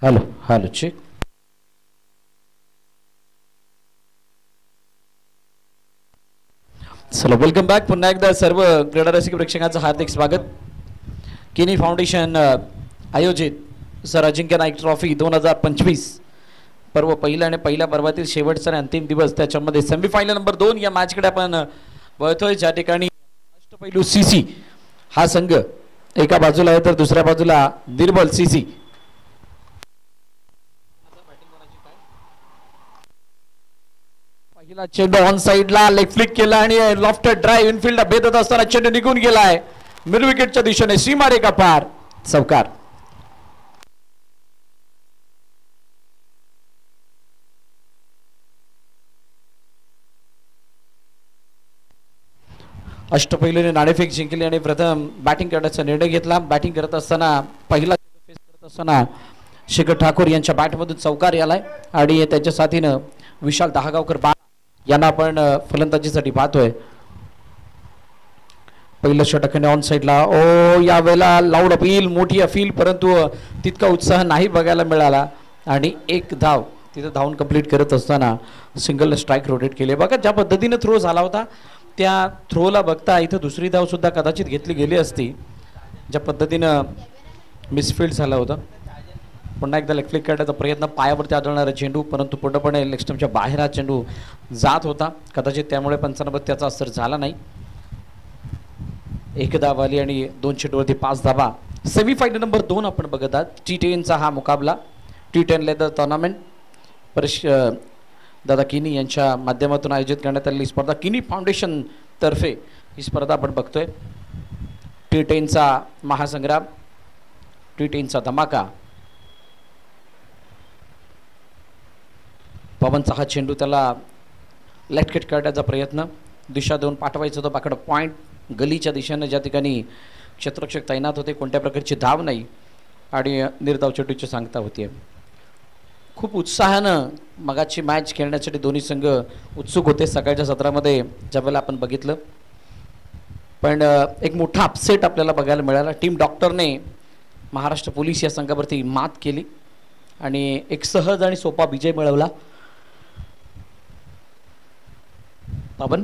Hello hello check. चलो welcome back. पुन्हा एकदा सर्व क्रीडा रसिक प्रेक्षकांचं हार्दिक स्वागत. किनी फाउंडेशन आयोजित सर अजिंक्य नाईक ट्रॉफी 2025 पर्व पहिलं आणि पहिल्या पर्वातील शेवटचा आणि अंतिम दिवस, त्याच्यामध्ये सेमीफायनल नंबर 2 या मॅचकडे आपण वळतोय. ज्या ठिकाणी अष्टपैलू सीसी हा संघ एका बाजूला आहे तर दुसऱ्या बाजूला निर्बल सीसी. पहिला चेंडू ऑन साइडला लेग फ्लिक केला आणि लॉफ्टेड ड्राइव्ह इनफिल्ड भेदत असताना चेंडू निघून गेलाय मिड विकेटच्या दिशेने. सीमारेखा पार चौकार. अष्टपैलूने नाणेफेक जिंकली आणि प्रथम बॅटिंग करण्याचा निर्णय घेतला. बॅटिंग करत असताना पहिला फेस करत असताना शेखर ठाकूर यांच्या बॅटमधून चौकार यालाय आणि त्यांच्या साथीनं विशाल दहागावकर यांना आपण फलंदाजीसाठी पाहतोय. पहिलं षटकाने ऑन साइडला. ओ यावेळेला लाऊड अपील, मोठी अपील, परंतु तितका उत्साह नाही बघायला मिळाला आणि एक धाव तिथं धावून कंप्लीट करत असताना सिंगल स्ट्राईक रोटेट केले. बघा ज्या पद्धतीने थ्रो झाला होता त्या थ्रोला बघता इथं दुसरी धाव सुद्धा कदाचित घेतली गेली असती. ज्या पद्धतीनं मिसफिल्ड झाला होता. पुन्हा एकदा लेग फ्लिक करण्याचा प्रयत्न, पायावरती आदळणारा चेंडू, परंतु पूर्णपणे लेग स्टंपच्या बाहेर हा चेंडू जात होता. कदाचित त्यामुळे पंचांवर त्याचा असर झाला नाही. एक धाव आली आणि 2 चेंडूवरती 5 धावा. सेमीफायनल नंबर 2 आपण बघत आहात. T10चा हा मुकाबला, T10 लेदर टुर्नामेंट दादा किनी यांच्या माध्यमातून आयोजित करण्यात आलेली स्पर्धा. किनी फाउंडेशन तर्फे ही स्पर्धा आपण बघतोय. T10चा महासंग्राम, T10चा धमाका. पवनचा हा चेंडू त्याला लेफ्ट किट करण्याचा प्रयत्न, दिशा देऊन पाठवायचं होतं बाकडं पॉईंट गलीच्या दिशेनं, ज्या ठिकाणी क्षेत्ररक्षक तैनात होते. कोणत्या प्रकारची धाव नाही आणि निर्धाव चेंडूची सांगता होती. खूप उत्साहानं मगाची मॅच खेळण्यासाठी दोन्ही संघ उत्सुक होते सकाळच्या सत्रामध्ये ज्यावेळेला आपण बघितलं. पण एक मोठा अपसेट आपल्याला बघायला मिळाला. टीम डॉक्टरने महाराष्ट्र पोलीस या संघावरती मात केली आणि एक सहज आणि सोपा विजय मिळवला. पवन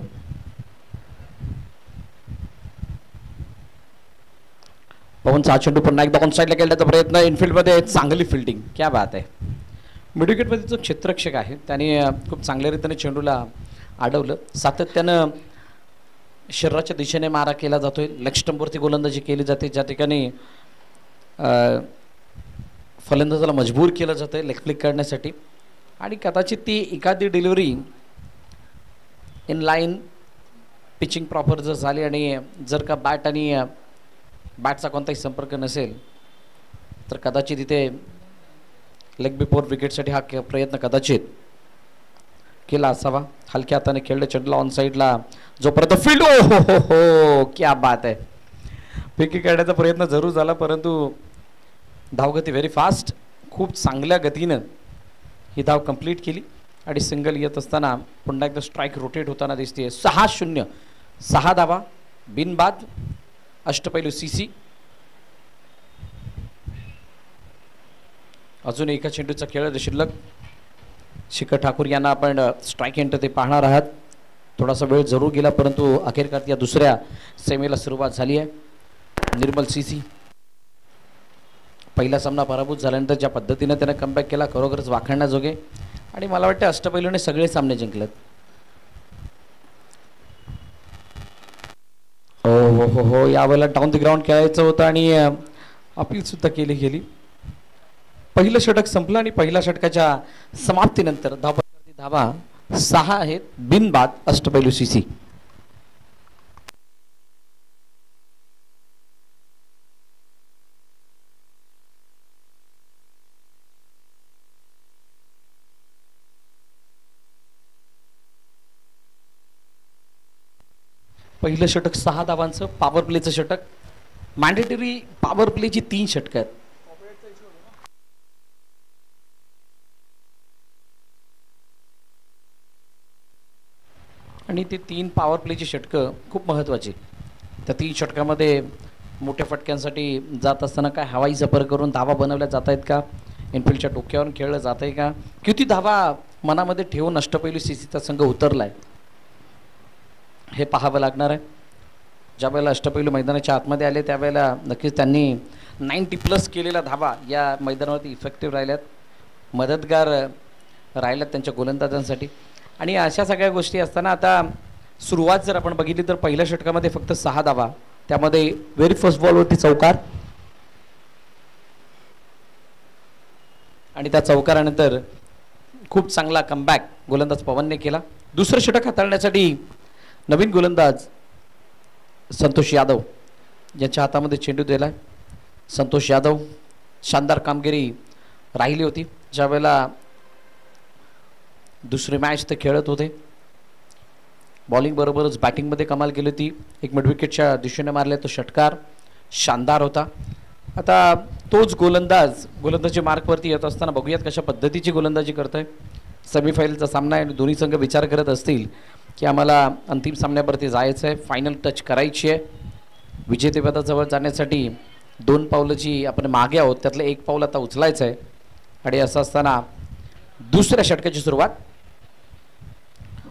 पवनचा चेंडू पुन्हा एकदा ऑन साइडला खेळण्याचा प्रयत्न, इनफिल्डमध्ये चांगली फिल्डिंग, क्या बात आहे. मिड विकेटमध्ये जो क्षेत्ररक्षक आहे त्याने खूप चांगल्या रीतीने चेंडूला अडवलं. सातत्यानं शरीराच्या दिशेने मारा केला जातोय. लेग स्टंपवरती गोलंदाजी केली जाते, ज्या ठिकाणी फलंदाजाला मजबूर केलं जातं लेग फ्लिक करण्यासाठी आणि कदाचित ती एखादी delivery in line pitching proper जर झाली आणि जर का बॅट आणि बॅटचा कोणताही संपर्क नसेल तर कदाचित इथे लेग बिफोर विकेटसाठी हा प्रयत्न कदाचित केला असावा. हलक्या हाताने खेळले चेंडूला ऑन साइडला जोपर्यंत फील्ड, ओ हो हो हो क्या बात आहे. फेकी काढण्याचा प्रयत्न जरूर झाला परंतु धावगती व्हेरी फास्ट, खूप चांगल्या गतीनं ही धाव कंप्लीट केली आणि सिंगल येत असताना पुन्हा एकदा स्ट्राईक रोटेट होताना दिसते. 6-0, 6 धावा बिनबाद. अष्टपैलू सीसी अजून एका चेंडूचा खेळ शिल्लक. शेखर ठाकूर यांना आपण स्ट्राईक एंटर ते पाहणार आहात. थोडासा वेळ जरूर गेला परंतु अखेरकार या दुसऱ्या सेमीला सुरुवात झाली आहे. निर्मल सीसी पहिला सामना पराभूत झाल्यानंतर ज्या पद्धतीने त्याने कमबॅक केला खरोखरच वाखाणण्याजोगे आणि मला वाटतं अष्टपैलूने सगळे सामने जिंकलेत. हो हो हो हो यावेळेला डाऊन द ग्राउंड खेळायचं होतं आणि अपील सुद्धा केली गेली. पहिलं षटक संपलं आणि पहिल्या षटकाच्या समाप्तीनंतर धावा 6 आहेत बिनबाद अष्टपैलू सीसी. पहिलं षटक 6 धावांचं पॉवर प्लेचं षटक. मॅन्डेटरी पॉवर प्लेची 3 षटकं आहेत. आणि ते 3 पॉवर प्लेची षटकं खूप महत्त्वाची. त्या 3 षटकामध्ये मोठ्या फटक्यांसाठी जात असताना काय हवाई जपर करून धावा बनवल्या जात आहेत का इनफिल्डच्या डोक्यावरून खेळलं जात आहे का, किती धावा मनामध्ये ठेवून अष्टपैलू सीसीचा संघ उतरलाय हे पाहावं लागणार आहे. ज्या वेळेला अष्टपैलू मैदानाच्या आतमध्ये आले त्यावेळेला नक्कीच त्यांनी 90+ केलेल्या धावा या मैदानावरती इफेक्टिव्ह राहिल्यात, मदतगार राहिल्यात त्यांच्या गोलंदाजांसाठी. आणि अशा सगळ्या गोष्टी असताना आता सुरुवात जर आपण बघितली तर पहिल्या षटकामध्ये फक्त 6 धावा, त्यामध्ये व्हेरी फर्स्ट बॉलवरती चौकार आणि त्या चौकारानंतर खूप चांगला कमबॅक गोलंदाज पवनने केला. दुसरं षटक हाताळण्यासाठी नवीन गोलंदाज संतोष यादव यांच्या हातामध्ये चेंडू दिला. संतोष यादव शानदार कामगिरी राहिली होती ज्या वेळेला दुसरी मॅच ते खेळत होते. बॉलिंग बरोबरच बॅटिंगमध्ये कमाल केली होती. एक मिड विकेटच्या दिशेने मारले तो षटकार शानदार होता. आता तोच गोलंदाजी मार्कवरती येत असताना बघूयात कशा पद्धतीची गोलंदाजी करतोय. सेमीफायनलचा सामना आहे आणि दोन्ही संघ विचार करत असतील की आम्हाला अंतिम सामन्यावरती जायचं आहे, फायनल टच करायची आहे. विजेतेपदाजवळ जाण्यासाठी 2 पावलं जी आपण मागे आहोत त्यातलं 1 पाऊल आता उचलायचं आहे. आणि असं असताना दुसऱ्या षटकाची सुरुवात.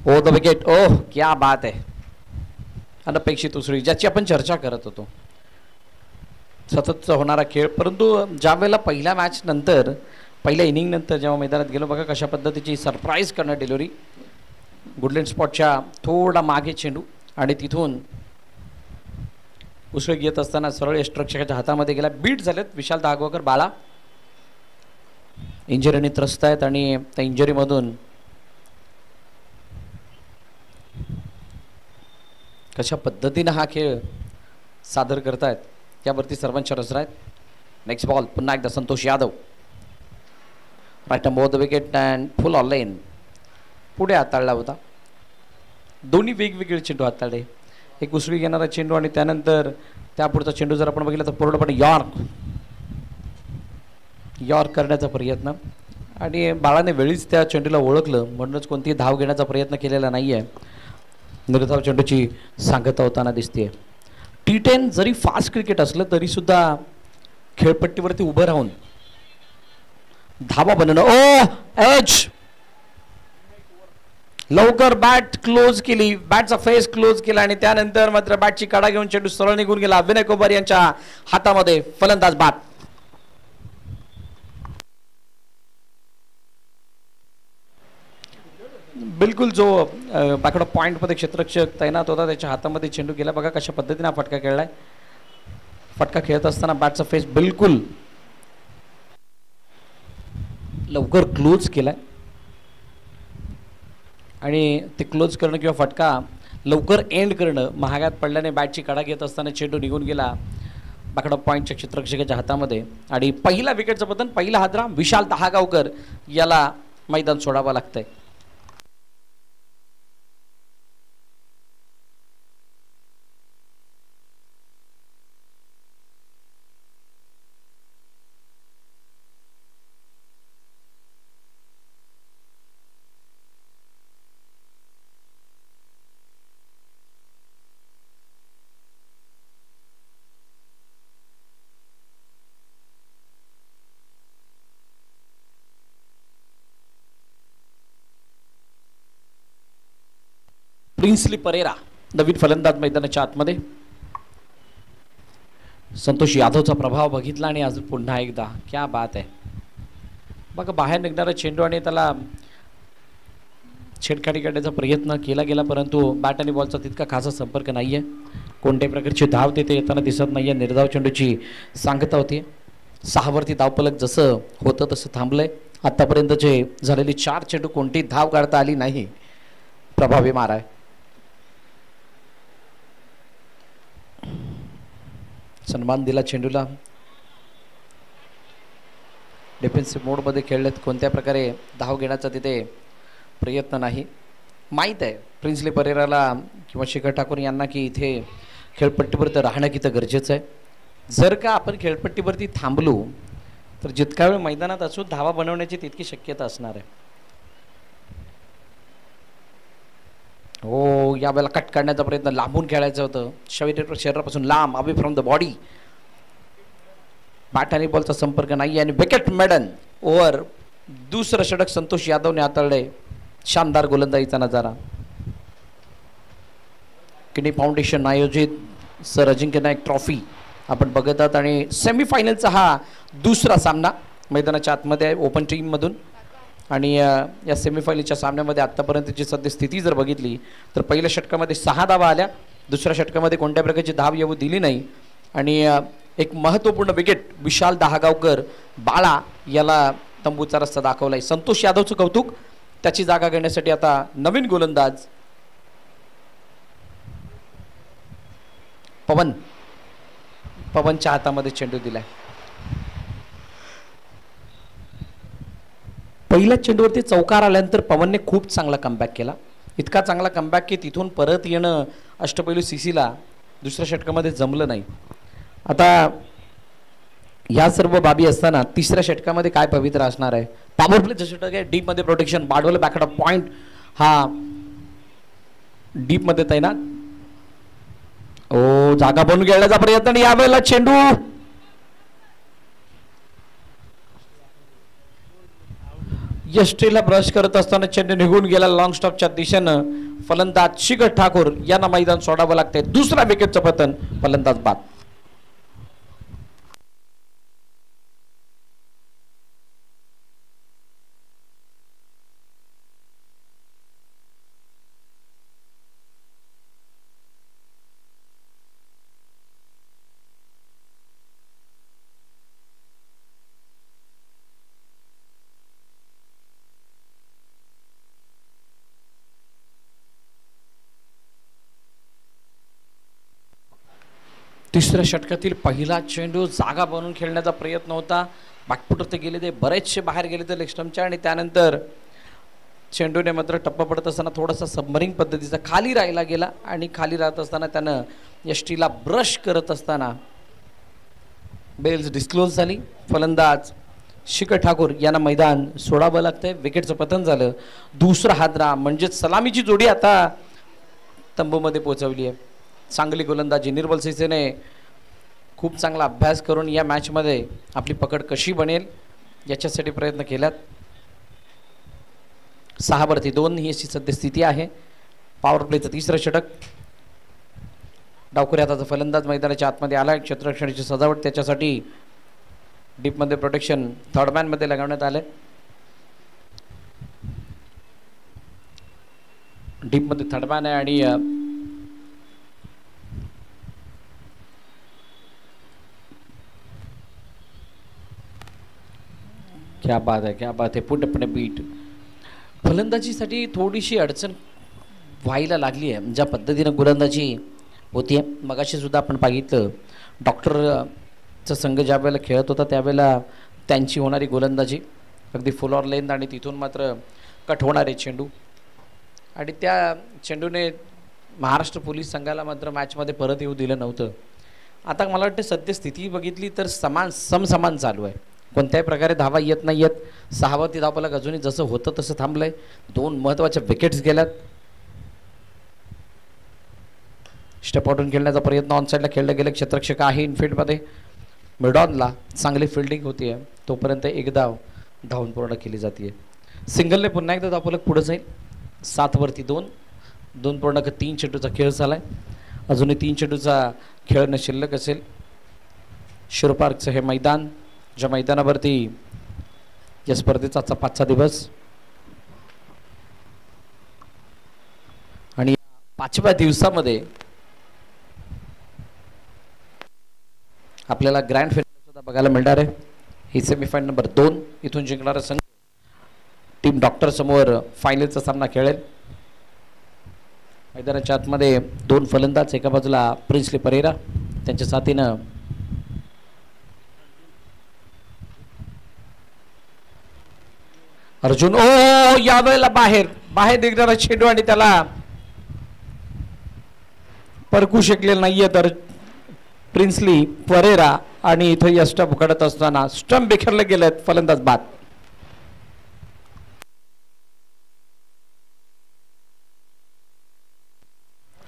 ओ द विकेट, ओह क्या बात आहे. अनपेक्षित उसळी ज्याची आपण चर्चा करत होतो, सततचा होणारा खेळ. परंतु ज्या वेळेला पहिल्या मॅच नंतर पहिल्या इनिंग नंतर जेव्हा मैदानात गेलो बघा कशा पद्धतीची सरप्राईज करणं डिलिव्हरी. गुडलँड स्पॉटच्या थोडा मागे चेंडू आणि तिथून उसळी घेत असताना सरळ यष्टरक्षकाच्या हातामध्ये गेला. बीट झालेत विशाल दागवकर बाळा, इंजरीने त्रस्त आहेत आणि त्या इंजरीमधून कशा पद्धतीनं हा खेळ सादर करतायत यावरती सर्वांच्या नजरा आहेत. नेक्स्ट बॉल पुन्हा एकदा Santosh Yadav, right about the wicket and full on line. पुढे हाताळला होता. दोन्ही वेगवेगळे चेंडू हाताळले, एक उसळी घेणारा चेंडू आणि त्यानंतर त्यापुढचा चेंडू जर आपण बघितला तर पूर्णपणे यॉर्क करण्याचा प्रयत्न. आणि बाळाने वेळीच त्या चेंडूला ओळखलं म्हणूनच कोणतीही धाव घेण्याचा प्रयत्न केलेला नाही आहे. निर्धाव चेंडूची सांगता होताना दिसते. T10 जरी फास्ट क्रिकेट असलं तरीसुद्धा खेळपट्टीवरती उभं राहून धावा बनवणं. ओ एज लवकर बॅट क्लोज केली, बॅटचा फेस क्लोज केला आणि त्यानंतर मात्र बॅटची काढा घेऊन चेंडू सरळ निघून गेला. विनय कोबार यांच्या हातामध्ये फलंदाज बाद. बिलकुल जो बाकडा पॉईंटमध्ये क्षेत्ररक्षक तैनात होता त्याच्या हातामध्ये चेंडू गेला. बघा कशा पद्धतीने हा फटका खेळलाय. फटका खेळत असताना बॅटचा फेस बिलकुल लवकर क्लोज केलाय आणि ते क्लोज करणं किंवा फटका लवकर एंड करणं महागात पडल्याने बॅटची कडा घेत असताना चेंडू निघून गेला बाकडा पॉईंटच्या क्षेत्ररक्षकाच्या हातामध्ये. आणि पहिला विकेटचं पतन, पहिला हादरा विशाल दहागावकर याला मैदान सोडावं लागतंय. प्रिन्सली परेरा नवीन फलंदाज मैदानाच्या आतमध्ये. संतोष यादवचा प्रभाव बघितला आणि अजून पुन्हा एकदा क्या बात आहे. बघा बाहेर निघणारा चेंडू आणि त्याला छेडखाडी करण्याचा प्रयत्न केला गेला परंतु बॅट आणि बॉलचा तितका खासा संपर्क नाही आहे. कोणत्याही प्रकारची धाव तिथे येताना दिसत नाही आहे. निर्धाव चेंडूची सांगता होती. 6 वरती धावफलक जसं होतं तसं थांबलंय. आतापर्यंतचे झालेली 4 चेंडू कोणती धाव काढता आली नाही. प्रभावी मार आहे. सन्मान दिला चेंडूला. डिफेन्सिव्ह मोडमध्ये खेळलेत, कोणत्या प्रकारे धाव घेण्याचा तिथे प्रयत्न नाही. माहीत आहे प्रिन्सली परेराला किंवा शिखर ठाकूर यांना की इथे खेळपट्टीवरती राहणं किती गरजेचं आहे. जर का आपण खेळपट्टीवरती थांबलो तर जितका वेळ मैदानात असू धावा बनवण्याची तितकी शक्यता असणार आहे. हो यावेळेला कट काढण्याचा प्रयत्न, लांबून खेळायचं होतं शरीरापासून लांब, away from the body. Bat आणि बॉलचा संपर्क नाही आणि विकेट मेडन ओव्हर दुसरं षटक संतोष यादवने हाताळले. शानदार गोलंदाजीचा नजारा. किनी फाउंडेशन आयोजित सर अजिंक्य नायक ट्रॉफी आपण बघत आहात आणि सेमीफायनलचा हा दुसरा सामना मैदानाच्या आतमध्ये आहे ओपन टीममधून. आणि या सेमीफायनलच्या सामन्यामध्ये आत्तापर्यंतची सद्यस्थिती जर बघितली तर पहिल्या षटकामध्ये 6 धावा आल्या. दुसऱ्या षटकामध्ये कोणत्या प्रकारची धाव येऊ दिली नाही. आणि एक महत्त्वपूर्ण विकेट विशाल दहागावकर बाळा याला तंबूचा रस्ता दाखवलाय. संतोष यादवचं कौतुक. त्याची जागा घेण्यासाठी आता नवीन गोलंदाज पवनच्या हातामध्ये चेंडू दिलाय. पहिल्या चेंडूवरती चौकार आल्यानंतर पवनने खूप चांगला कमबॅक केला. इतका चांगला कमबॅक की तिथून परत येणं अष्टपैलू सीसीला दुसऱ्या षटकामध्ये जमलं नाही. आता या सर्व बाबी असताना तिसऱ्या षटकामध्ये काय पवित्र असणार आहे. पॉवर प्लेचं षटक आहे. डीपमध्ये प्रोटेक्शन बाडवलं बॅकअट ऑफ पॉइंट हा डीपमध्ये तैनात. ओ जागा बनवून घेण्याचा प्रयत्न आणि यावेळेला चेंडू यष्टीला ब्रश करत असताना चेंडू निघून गेला लॉंग स्टॉपच्या दिशेनं. फलंदाज शिखर ठाकूर यांना मैदान सोडावं लागते. दुसरा विकेटचं पतन. फलंदाज बाद. तिसऱ्या षटकातील पहिला चेंडू जागा बनवून खेळण्याचा प्रयत्न होता. बॅकफुटर ते गेले, ते बरेचसे बाहेर गेले ते लेग स्टंपच्या. आणि त्यानंतर चेंडूने मात्र टप्पा पडत असताना थोडासा सबमरिंग पद्धतीचा खाली राहिला गेला. आणि खाली राहत असताना त्यानं यष्टीला ब्रश करत असताना बेल्स डिस्क्लोज झाली. फलंदाज शिखर ठाकूर यांना मैदान सोडावं लागतंय. विकेटचं पतन झालं. दुसरा हादरा म्हणजेच सलामीची जोडी आता तंबूमध्ये पोहोचवली आहे. चांगली गोलंदाजी. निर्मल सिसेने खूप चांगला अभ्यास करून या मॅचमध्ये आपली पकड कशी बनेल याच्यासाठी प्रयत्न केल्यात. 6-2 ही अशी सद्यस्थिती आहे. पॉवर प्लेचं तिसरं षटक. डावखुरी हाताचा फलंदाज मैदानाच्या आतमध्ये आला. क्षेत्ररक्षणाची सजावट त्याच्यासाठी डीपमध्ये प्रोटेक्शन थर्ड मॅनमध्ये लगावण्यात आले. डीपमध्ये थर्ड मॅन आहे आणि क्या बात है, क्या बात है. पुट अपने बीट. फलंदाजीसाठी थोडीशी अडचण व्हायला लागली आहे. ज्या पद्धतीनं गोलंदाजी होती आहे मगाशी सुद्धा आपण बघितलं. डॉक्टरचा संघ ज्या वेळेला खेळत होता त्यावेळेला त्यांची होणारी गोलंदाजी अगदी फुल ऑर लेंथ आणि तिथून मात्र कट होणारे चेंडू. आणि त्या चेंडूने महाराष्ट्र पोलीस संघाला मात्र मॅचमध्ये परत येऊ दिलं नव्हतं. आता मला वाटतं सद्यस्थिती बघितली तर समसमान चालू आहे. कोणत्याही प्रकारे धावा येत नाही आहेत. 6वरती धावफलक अजूनही जसं होतं तसं थांबलंय. 2 महत्त्वाच्या विकेट्स गेल्यात. स्टेप आउटून खेळण्याचा प्रयत्न ऑनसाईडला खेळलं गेलं. क्षेत्ररक्षक आहे इनफिल्डमध्ये. मिडॉनला चांगली फिल्डिंग होती आहे. तोपर्यंत एक धाव धावून पूर्ण केली जाते. सिंगलने पुन्हा एकदा धावफलक पुढे जाईल. 7वरती 2.3 चेंडूचा खेळ झाला आहे. अजूनही 3 चेंडूचा खेळणं शिल्लक असेल. शिरोपार्कचं हे मैदान ज्या मैदानावरती या स्पर्धेचा 5चा दिवस आणि 5व्या दिवसामध्ये आपल्याला ग्रँड फायनल सुद्धा बघायला मिळणार आहे. ही सेमीफायनल नंबर 2. इथून जिंकणारा संघ टीम डॉक्टर समोर फायनलचा सामना खेळेल. मैदानाच्या आतमध्ये 2 फलंदाज. एका बाजूला प्रिन्सली परेरा त्यांच्या साथीनं अर्जुन. ओ यावेळेला बाहेर निघणारा चेंडू आणि त्याला परकू शकलेला नाहीये तर प्रिन्सली परेरा. आणि इथं यष्टंप उकडत असताना स्टंप बिखरले गेलेत. फलंदाज बाद.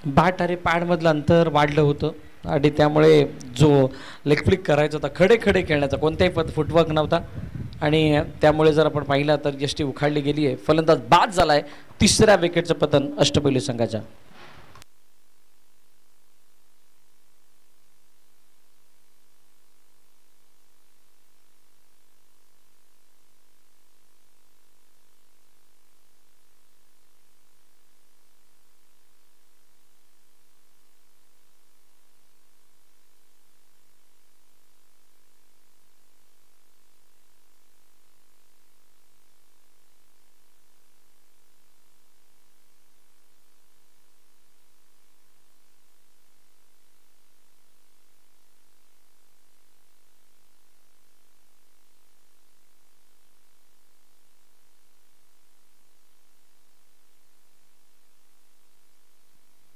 बॅट आणि पॅड मधलं अंतर वाढलं होतं आणि त्यामुळे जो लेग फ्लिक करायचा होता खडे खेळण्याचा कोणताही फुटवर्क नव्हता. आणि त्यामुळे जर आपण पाहिलं तर यष्टी उखाडली गेली आहे. फलंदाज बाद झालाय. तिसऱ्या विकेटचं पतन अष्टपैलू संघाच्या.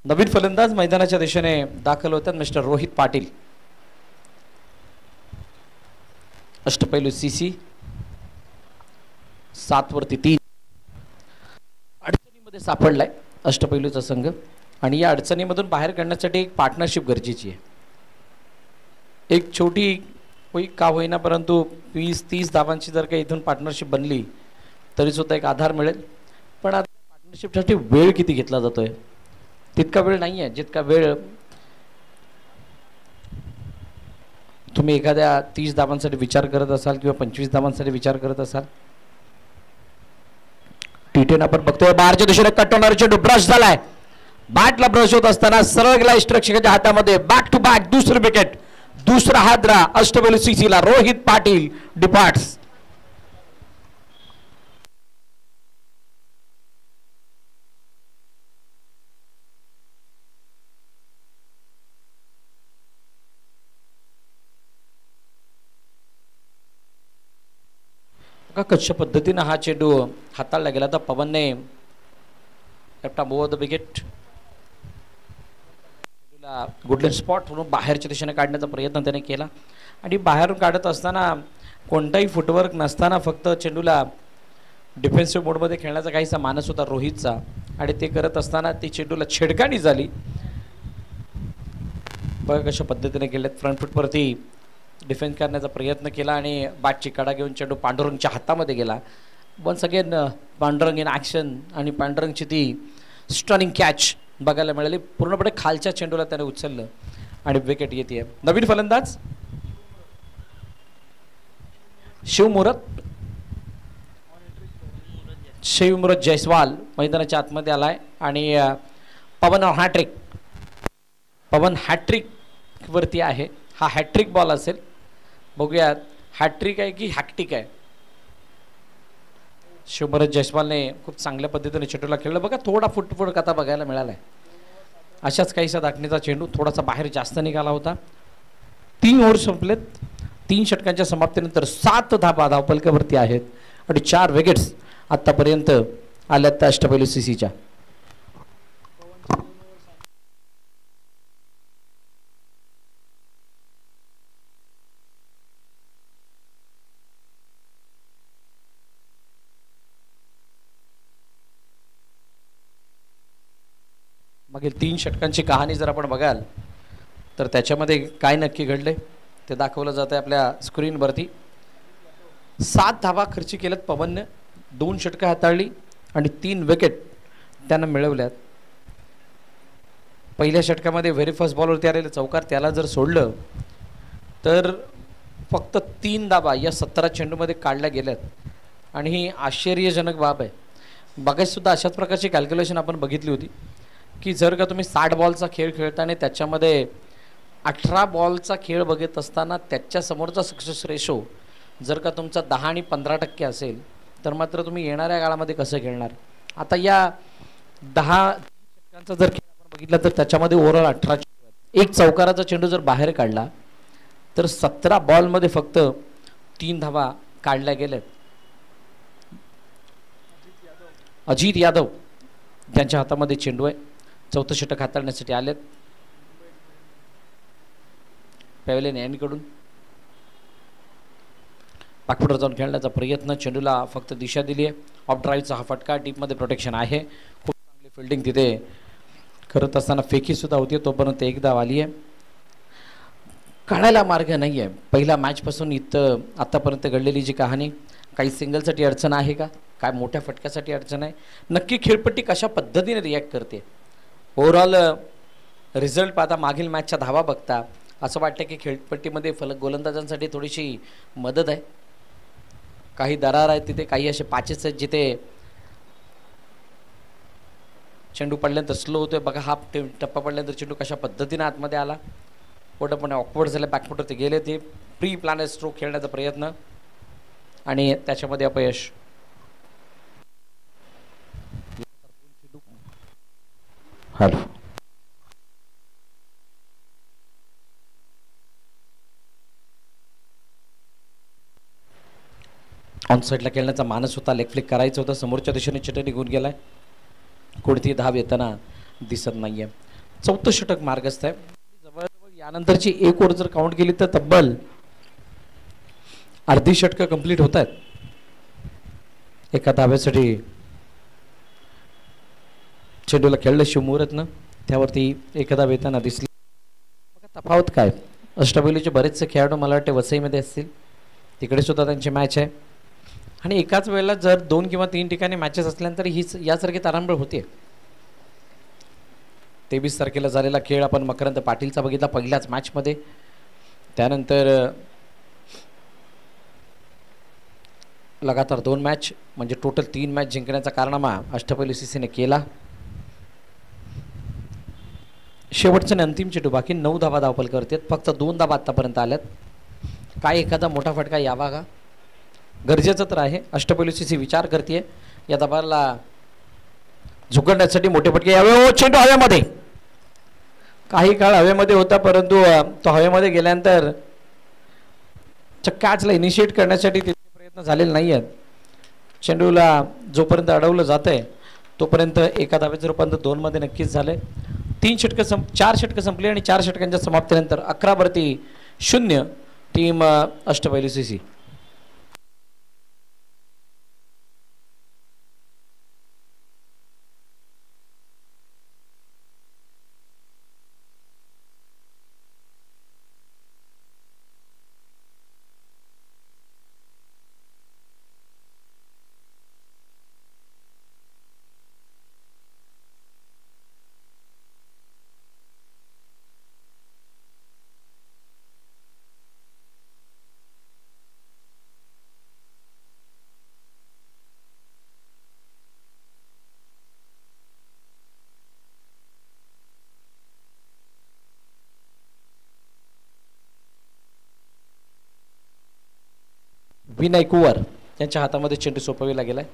नवीन फलंदाज मैदानाच्या दिशेने दाखल होतात मिस्टर रोहित पाटील. अष्टपैलू सीसी 7 वरती 3. अडचणीमध्ये सापडलाय अष्टपैलूचा संघ आणि या अडचणीमधून बाहेर काढण्यासाठी एक पार्टनरशिप गरजेची आहे. एक छोटी होई का होईना परंतु 20-30 धावांची जर काही इथून पार्टनरशिप बनली तरी सुद्धा एक आधार मिळेल. पण आता पार्टनरशिपसाठी वेळ किती घेतला जातोय? तितका वेळ नाही आहे जितका वेळ तुम्ही एखाद्या 30 धावांसाठी विचार करत असाल किंवा 25 धावांसाठी विचार करत असाल. T10 आपण बघतोय बाहेरच्या दिशेने कट होणारा चेंडू ब्रश झालाय. बॅटला ब्रश होत असताना सरळ गेला रक्षकाच्या हातामध्ये. बॅक टू बॅक दुसरी विकेट. दुसरा हादरा अष्टपैलू सीसीला. रोहित पाटील डिपार्ट्स. कशा पद्धतीने हा चेंडू हाताळला गेला तर पवनने left arm over the wicket. Good length spot म्हणून बाहेरच्या दिशेने काढण्याचा प्रयत्न त्याने केला आणि बाहेरून काढत असताना कोणताही फुटवर्क नसताना फक्त चेंडूला डिफेन्सिव्ह मोडमध्ये खेळण्याचा काहीसा मानस होता रोहितचा आणि ते करत असताना ती चेंडूला छेडकानी झाली. बघा कशा पद्धतीने गेलेत. फ्रंट फुटवरती डिफेन्स करण्याचा प्रयत्न केला आणि बॅटची कडा घेऊन चेंडू पांडुरंगच्या हातामध्ये गेला. Once again Pandurang in action आणि पांडुरंगची ती स्टनिंग कॅच बघायला मिळाली. पूर्णपणे खालच्या चेंडूला त्याने उचललं आणि विकेट येते. नवीन फलंदाज शिवमुरत जयस्वाल मैदानाच्या आतमध्ये आलाय आणि पवन हॅट्रिक वरती आहे. हा हॅट्रिक बॉल असेल. बघूयात हॅट्रिक आहे की हॅक्टिक आहे. शिवमुरत जयस्वालने खूप चांगल्या पद्धतीने चेंडूला खेळलं. बघा थोडा फुटवर्क आता बघायला मिळालाय. अशाच काहीसा दाखणीचा चेंडू थोडासा बाहेर जास्त निघाला होता. 3 ओव्हर संपलेत. 3 षटकांच्या समाप्तीनंतर 7 धावा धावपलकावरती आहेत आणि 4 विकेट्स आतापर्यंत आल्यात अष्टपैलू सीसीच्या. मागील 3 षटकांची कहाणी जर आपण बघाल तर त्याच्यामध्ये काय नक्की घडले ते दाखवलं जात आहे आपल्या स्क्रीनवरती. 7 धावा खर्ची केल्यात पवनने. 2 षटकं हाताळली आणि 3 विकेट त्यानं मिळवल्यात. पहिल्या षटकामध्ये व्हेरी फर्स्ट बॉलवरती आलेलं चौकार त्याला जर सोडलं तर फक्त 3 धावा या 17 चेंडूमध्ये काढल्या गेल्यात आणि ही आश्चर्यजनक बाब आहे. बघायसुद्धा अशाच प्रकारची कॅल्क्युलेशन आपण बघितली होती की जर का तुम्ही 60 बॉलचा खेळ खेळताना त्याच्यामध्ये 18 बॉलचा खेळ बघत असताना त्याच्या समोरचा सक्सेस रेशो जर का तुमचा 10 आणि 15% असेल तर मात्र तुम्ही येणाऱ्या काळामध्ये कसं खेळणार. आता या 10 षटकांचा जर खेळ आपण बघितला तर त्याच्यामध्ये ओव्हरऑल 18 चेंडू आहेत. एक चौकाराचा चेंडू जर बाहेर काढला तर 17 बॉलमध्ये फक्त 3 धावा काढल्या गेल्यात. अजित यादव त्यांच्या हातामध्ये चेंडू आहे. 4थं षटक हाताळण्यासाठी आलेत पॅव्हलियन यांकडून. पाठपुढे जाऊन खेळण्याचा प्रयत्न. चेंडूला फक्त दिशा दिली आहे. ऑफ ड्राईव्हचा हा फटका. डीपमध्ये प्रोटेक्शन आहे. खूप चांगली फिल्डिंग तिथे करत असताना फेकी सुद्धा होती. तोपर्यंत एक धाव आली आहे. काढायला मार्ग नाही आहे. पहिल्या मॅचपासून इथं आतापर्यंत घडलेली जी कहाणी काही सिंगलसाठी अडचण आहे का, काय मोठ्या फटक्यासाठी अडचण आहे, नक्की खेळपट्टी कशा पद्धतीने रिॲक्ट करते. ओव्हरऑल रिझल्ट पाहता, मागील मॅचच्या धावा बघता असं वाटतं की खेळपट्टीमध्ये गोलंदाजांसाठी थोडीशी मदत आहे. काही दरार आहेत तिथे, काही असे पॅचेस आहेत जिथे चेंडू पडल्यानंतर स्लो होतोय. बघा हा टप्पा पडल्यानंतर चेंडू कशा पद्धतीने आतमध्ये आला, पूर्णपणे ऑकवर्ड झालं, बॅकफुटर ते गेले, ते प्री प्लॅनेड स्ट्रोक खेळण्याचा प्रयत्न आणि त्याच्यामध्ये अपयश. हॅलो, ऑन साईडला खेळण्याचा मानस होता, लेग फ्लिक करायचं होतं, समोरच्या दिशेने चेंडू निघून गेलाय, कोणतीही धाव येताना दिसत नाहीये. चौथं षटक मार्गस्थ आहे. जवळजवळ यानंतरची एक ओव्हर जर काउंट केली तर तब्बल अर्धी षटकं कंप्लीट होत आहेत. एका धाव्यासाठी चेंडूला खेळलं शिवमुहूर्तनं, त्यावरती एका धाव येताना दिसली. बघा तफावत काय, अष्टपैलूचे बरेचसे खेळाडू मला वाटते वसईमध्ये असतील, तिकडे सुद्धा त्यांची मॅच आहे. आणि एकाच वेळेला जर 2 किंवा 3 ठिकाणी मॅचेस असल्यानंतर हीच यासारखी तारांबळ होते. 23 तारखेला झालेला खेळ आपण मकरंद पाटीलचा बघितला पहिल्याच मॅचमध्ये. त्यानंतर लगातार 2 मॅच म्हणजे टोटल 3 मॅच जिंकण्याचा कारनामा अष्टपैलू सीसीने केला. शेवटचं अंतिम चेंडू बाकी 9 धावा धावपल करतात, फक्त 2 धावा आतापर्यंत आल्यात. काय एखादा मोठा फटका यावा का, गरजेचं तर आहे. अष्टपैलू सीसी विचार करते या धावाला झुकवण्यासाठी मोठे फटके यावे. चेंडू हवेमध्ये, काही काळ हवेमध्ये होता, परंतु तो हवेमध्ये गेल्यानंतर कॅचला इनिशिएट करण्यासाठी तिथे प्रयत्न झालेले नाही आहेत. चेंडूला जोपर्यंत अडवलं जात आहे तोपर्यंत एका धावेचं रूपांतर 2 मध्ये नक्कीच झालंय. 4 षटकं संपली आणि 4 षटकांच्या समाप्तीनंतर 11-0 टीम अष्टपैलू सीसी. विनय कुवर यांच्या हातामध्ये चेंडू सोपविला गेलाय.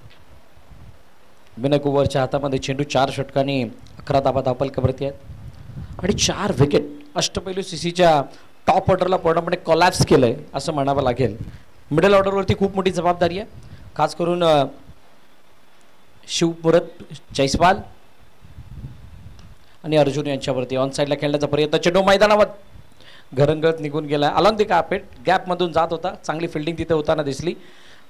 विनय कुवरच्या हातामध्ये चेंडू 4 षटकांनी 11 धावा धावपलकावरती आहेत आणि 4 विकेट. अष्टपैलू सीसीच्या टॉप ऑर्डरला पूर्णपणे कोलॅप्स केलंय असं म्हणावं लागेल. मिडल ऑर्डरवरती खूप मोठी जबाबदारी आहे, खास करून शिवमुहूर्त, जयस्वाल आणि अर्जुन यांच्यावरती. ऑन साईडला खेळण्याचा प्रयत्न, चेंडू मैदानावर घरंगळत निघून गेला. अलॉंग दी कार्पेट गॅपमधून जात होता, चांगली फिल्डिंग तिथे होताना दिसली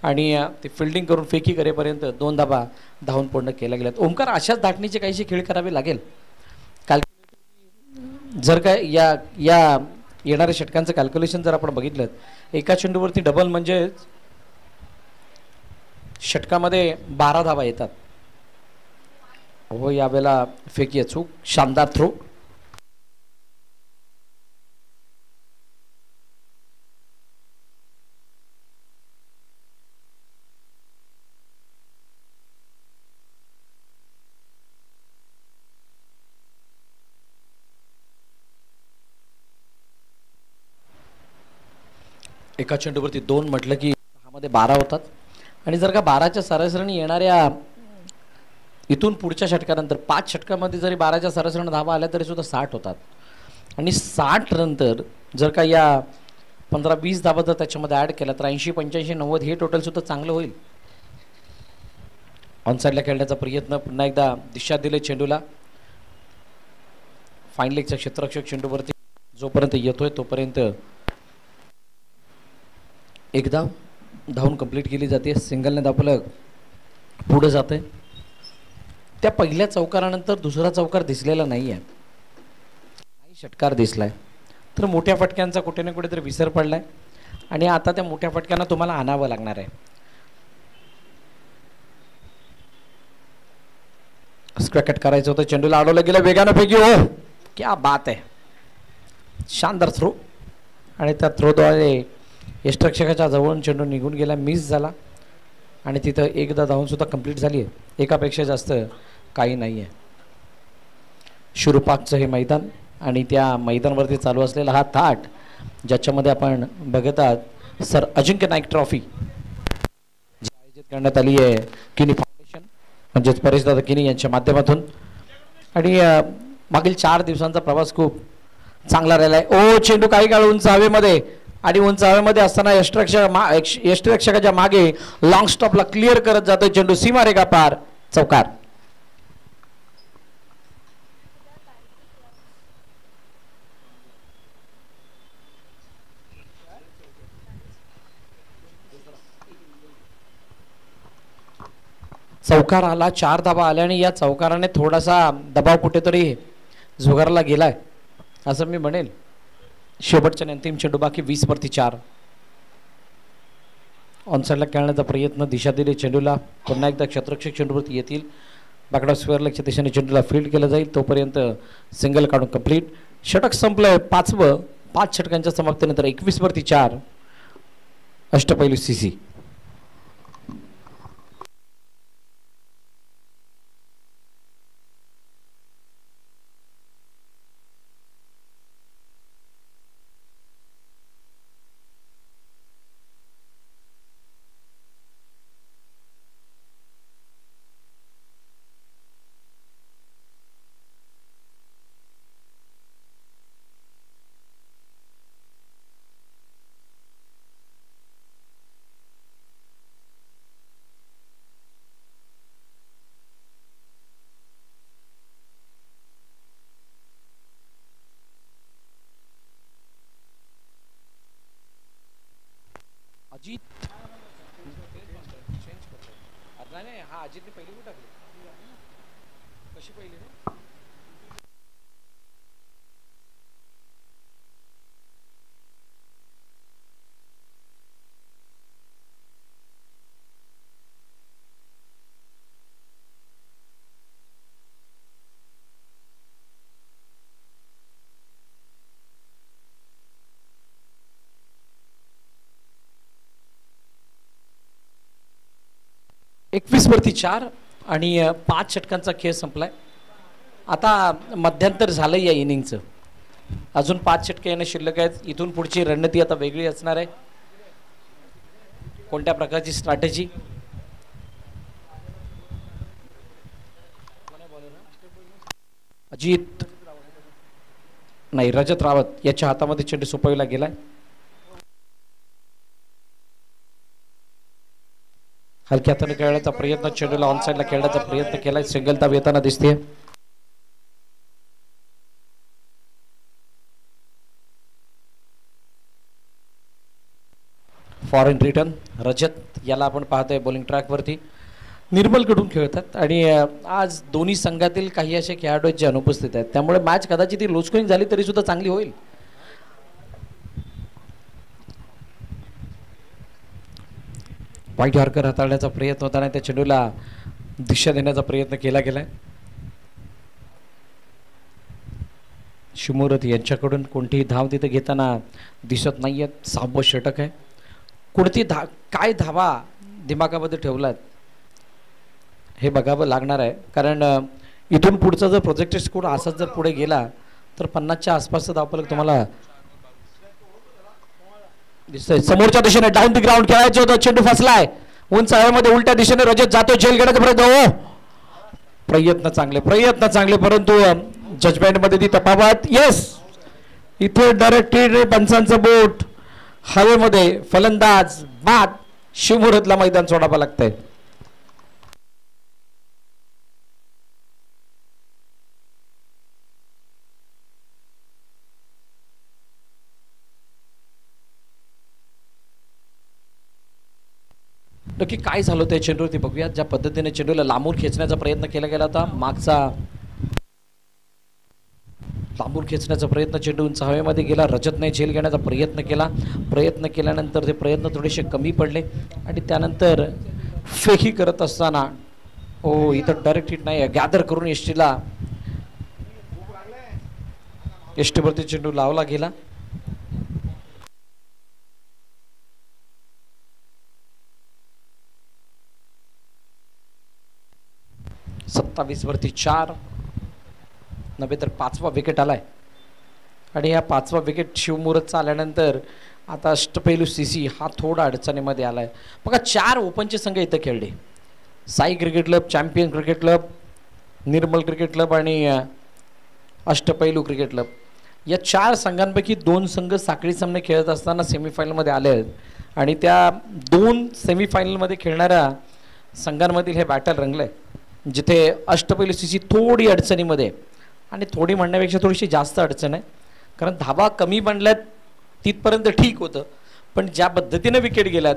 आणि ती फिल्डिंग करून फेकी करेपर्यंत 2 धावा धावून पूर्ण केल्या गेल्यात. ओमकार, अशाच धाटणीचे काहीशी खेळ करावे लागेल. कॅल्क्युलेटर जर काय या येणाऱ्या षटकांचं कॅल्क्युलेशन जर आपण बघितलं, एका चेंडूवरती डबल म्हणजे षटकामध्ये 12 धावा येतात. हो, यावेळेला फेकी अचूक, शानदार थ्रो. एका चेंडूवरती 2 म्हटलं की 6 मध्ये 12 होतात आणि जर का 12च्या सरासरीने येणाऱ्या इथून पुढच्या षटकानंतर 5 षटकामध्ये जरी 12च्या सरासरीने धावा आल्या तरी सुद्धा 60 होतात आणि 60 नंतर जर का या 15-20 धावा जर त्याच्यामध्ये ॲड केला तर 80, 85, 90 हे टोटल सुद्धा चांगलं होईल. ऑनसाईडला खेळण्याचा प्रयत्न, पुन्हा एकदा दिशा दिले चेंडूला. फाईन लेगचा क्षेत्ररक्षक चेंडूवरती जोपर्यंत येतोय तोपर्यंत एकदा धावून कंप्लीट केली जाते. सिंगलने धावफलक पुढे जाते. त्या पहिल्या चौकारानंतर दुसरा चौकार दिसलेला नाही आहे, नाही षटकार दिसलाय. तर मोठ्या फटक्यांचा कुठे ना कुठेतरी विसर पडलाय आणि आता त्या मोठ्या फटक्यांना तुम्हाला आणावं लागणार आहे. स्क्वॅकेट करायचं होतं, चेंडूला अडवलं गेलं वेगानं पैकी. हो क्या बात आहे, शानदार थ्रो. आणि त्या थ्रोद्वारे यष्टरक्षकाच्या जवळून चेंडू निघून गेला, मिस झाला आणि तिथं एकदा धावून सुद्धा कंप्लीट झाली आहे. एकापेक्षा जास्त काही नाही आहे. शुरुपाकचं हे मैदान आणि त्या मैदानावरती चालू असलेला हा थाट, ज्याच्यामध्ये आपण बघत आहात सर अजिंक्य नाईक ट्रॉफी जी आयोजित करण्यात आली आहे किनी फाउंडेशन म्हणजेच परेशदादा किनी यांच्या माध्यमातून. आणि मागील 4 दिवसांचा प्रवास खूप चांगला राहिला आहे. ओ चेंडू काही काळ उंच हवेमध्ये आणि उंच हवेमध्ये असताना यष्टरक्षकाच्या मागे लॉंग स्टॉपला क्लिअर करत जातो चेंडू, सीमारेखा पार, चौकार. चौकार आला, 4 धाबा आल्या आणि या चौकाराने थोडासा दबाव कुठेतरी झुगारला गेलाय असं मी म्हणेल. शेवटच्या अंतिम चेंडू बाकी, 20-4. ऑनसाईडला खेळण्याचा प्रयत्न, दिशा दिली चेंडूला, पुन्हा एकदा क्षेत्ररक्षक चेंडूवरती येतील. बाकडा स्क्वेअर लेगच्या दिशेने चेंडूला फील्ड केलं जाईल, तोपर्यंत सिंगल काढून कंप्लीट. षटक संपलंय 5वं. 5 षटकांच्या समाप्तीनंतर 21-4 अष्टपैलू सीसी. अजित नाही, हा अजितने पहिली कुठे टाकली, कशी पहिली रे? एकवीस 4 आणि 5 षटकांचा खेळ संपलाय. आता मध्यंतर झालं या इनिंगचं, अजून 5 षटके येणं शिल्लक आहेत. इथून पुढची रणनीती आता वेगळी असणार आहे. कोणत्या प्रकारची स्ट्रॅटेजी? अजित नाही, रजत रावत याच्या हातामध्ये चेंडू सोपविला गेलाय. हलक्या हाताने खेळण्याचा प्रयत्न, चेंडूला ऑन साईडला खेळण्याचा प्रयत्न केलाय, सिंगल धाव येताना दिसते. फॉरेन रिटर्न रजत याला आपण पाहतोय बॉलिंग ट्रॅक वरती. निर्मलकडून खेळतात आणि आज दोन्ही संघातील काही असे खेळाडू आहेत जे अनुपस्थित आहेत, त्यामुळे मॅच कदाचित ती लोचकोईन झाली तरी सुद्धा चांगली होईल. वाईट यॉर्कर हाताळण्याचा प्रयत्न होताना त्या चेंडूला दिशा देण्याचा प्रयत्न केला गेलाय. शिमुरथ यांच्याकडून कोणतीही धाव तिथे घेताना दिसत नाहीये. 6वं षटक आहे. कोणती काय धावा दिमागामध्ये ठेवलात हे बघावं लागणार आहे, कारण इथून पुढचा जर प्रोजेक्टेड स्कोर असाच जर पुढे गेला तर 50च्या आसपासचा धावफलक तुम्हाला दिसतंय. समोरच्या दिशेने डाऊन द ग्राउंड खेळायचं होतं, चेंडू फसलाय उंच हवेमध्ये, उलट्या दिशेने रजत जातो झेल घेण्याचा प्रयत्न. प्रयत्न चांगले परंतु जजमेंट मध्ये ती तफावत. येस, इथे डायरेक्टेड पंचांचं बोट हवेमध्ये, फलंदाज बाद. शिवमुहूर्तला मैदान सोडावं लागतंय. नक्की काय झालं त्या चेंडूवरती बघूया. ज्या पद्धतीने चेंडूला लांबून खेचण्याचा प्रयत्न केला गेला होता, मागचा लांबून खेचण्याचा प्रयत्न, चेंडू उंच हवेमध्ये गेला, रजतने झेल घेण्याचा प्रयत्न केल्यानंतर ते प्रयत्न थोडेसे कमी पडले आणि त्यानंतर फेकी करत असताना ओ इथं डायरेक्ट हिट नाही, गॅदर करून एसटीला एसटीवरती चेंडू लावला गेला. वरती 4 नव्हे तर 5वा विकेट आलाय आणि या 5वा विकेट शिवमुहूर्त आल्यानंतर आता अष्टपैलू सीसी हा थोडा अडचणीमध्ये आलाय. बघा 4 ओपनचे संघ इथं खेळले. Sai cricket club, champion cricket club, Nirmal cricket club आणि अष्टपैलू क्रिकेट क्लब या 4 संघांपैकी 2 संघ साखळी सामने खेळत असताना सेमीफायनलमध्ये आले आहेत आणि त्या 2 सेमीफायनलमध्ये खेळणाऱ्या संघांमधील हे बॅटल रंगलंय, जिथे अष्टपैलू सीसी थोडी अडचणीमध्ये आणि थोडी म्हणण्यापेक्षा थोडीशी जास्त अडचण आहे, कारण धाबा कमी बनल्यात तिथपर्यंत ठीक होतं, पण ज्या पद्धतीने विकेट गेल्यात,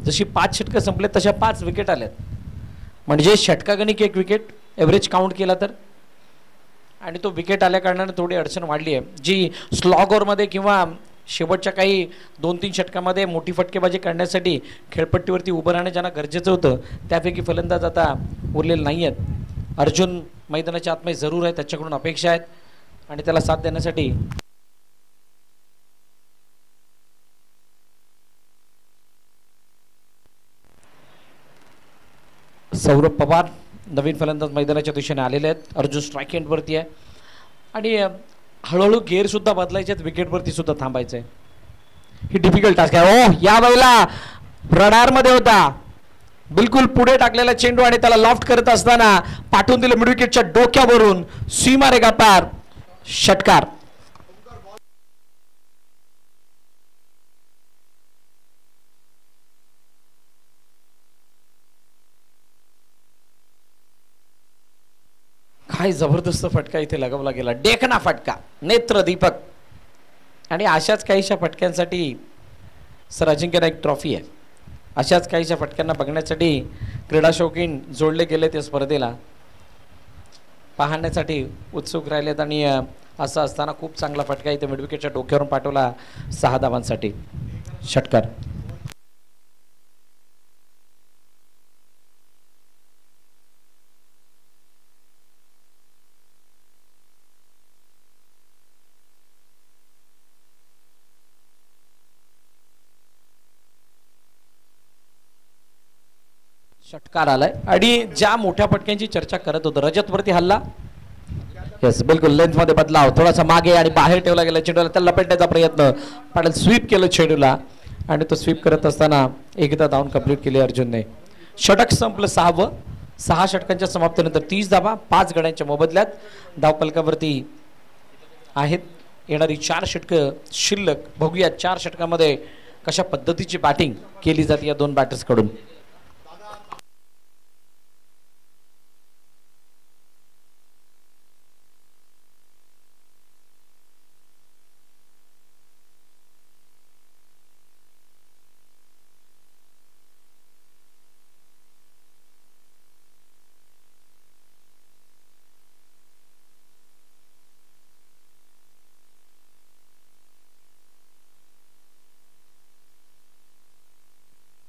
जशी 5 षटकं संपल्यात तशा 5 विकेट आल्यात, म्हणजे षटकागणिक 1 विकेट एव्हरेज काउंट केला तर, आणि तो विकेट आल्या कारणाने थोडी अडचण वाढली आहे, जी स्लॉग ओव्हरमध्ये किंवा शेवटच्या काही 2-3 षटकामध्ये मोठी फटकेबाजी करण्यासाठी खेळपट्टीवरती उभं राहणं ज्यांना गरजेचं होतं त्यापैकी फलंदाज आता उरलेले नाही आहेत. अर्जुन मैदानाच्या आतमध्ये जरूर आहे, त्याच्याकडून अपेक्षा आहेत आणि त्याला साथ देण्यासाठी सौरभ पवार नवीन फलंदाज मैदानाच्या दिशेने आलेले आहेत. अर्जुन स्ट्राईक एंडवरती आहे आणि हळूहळू गेअर सुद्धा बदलायचे आहेत, विकेटवरती सुद्धा थांबायचं आहे. ही डिफिकल्ट टास्क आहे. ओ या वेळेला रडारमध्ये होता, बिलकुल पुढे टाकलेला चेंडू आणि त्याला लॉफ्ट करत असताना पाठवून दिलं मिड विकेटच्या डोक्यावरून, सीमा रेगा पार, षटकार. काय जबरदस्त फटका इथे लगावला गेला, डेखना फटका, नेत्र दीपक. आणि अशाच काहीशा फटक्यांसाठी सर अजिंक्य नाईक ट्रॉफी आहे. अशाच काहीशा फटक्यांना बघण्यासाठी क्रीडा शौकीन जोडले गेले ते स्पर्धेला पाहण्यासाठी उत्सुक राहिलेत. आणि असं असताना खूप चांगला फटका इथे मिड विकेटच्या डोक्यावरून पाठवला 6 धावांसाठी, षटकार. षटकार आलाय आणि ज्या मोठ्या फटक्यांची चर्चा करत होतो, रजतवरती हल्ला, येस बिलकुल लेंथ मध्ये बदलाव, थोडासा मागे आणि बाहेर ठेवला गेला चेंडूला, त्याला लपेटण्याचा प्रयत्न, पण स्वीप केलं चेंडूला आणि तो स्वीप करत असताना एकदा धावून कंप्लीट केली अर्जुनने. षटक संपलं 6वं. 6 षटकांच्या समाप्तीनंतर 30 धावा 5 गड्यांच्या मोबदल्यात. धावफलकावरती आहेत येणारी 4 षटकं शिल्लक. बघूया 4 षटकामध्ये कशा पद्धतीची बॅटिंग केली जाते या 2 बॅटर्स कडून.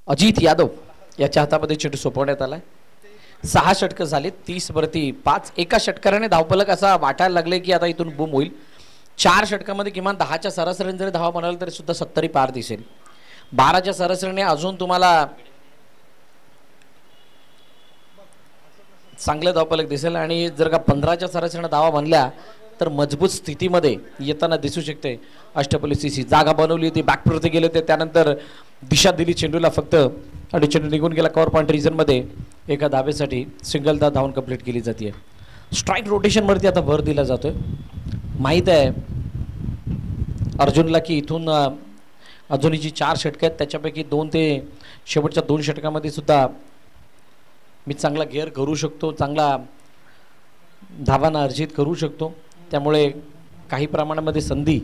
अजित यादव याच्या हातामध्ये चेंडू सोपवण्यात आलाय. 6 षटकं झाली, 30 वरती 5. एका षटकाराने धावफलक असा वाटायला लागले की आता इथून बूम होईल. 4 षटकामध्ये किमान 10च्या सरासरीने जरी धावा म्हणाल तरी सुद्धा 70 पार दिसेल. 12च्या सरासरीने अजून तुम्हाला चांगले धावफलक दिसेल आणि जर का 15च्या सरासरीने धावा बनल्या तर मजबूत स्थितीमध्ये येताना दिसू शकते अष्टपैलू सीसी. जागा बनवली होती, बॅकवरती गेले होते, त्यानंतर दिशा दिली चेंडूला फक्त आणि चेंडू निघून गेला कव्हर पॉईंट रिजनमध्ये. एका धावेसाठी सिंगलदा धावून कंप्लीट केली जाते. स्ट्राईक रोटेशनवरती आता भर दिला जातोय. माहीत आहे अर्जुनला की इथून अजूनही जी 4 षटकं आहेत त्याच्यापैकी 2 ते शेवटच्या 2 षटकामध्ये सुद्धा मी चांगला गेअर करू शकतो, चांगला धावांना अर्जित करू शकतो, त्यामुळे काही प्रमाणामध्ये संधी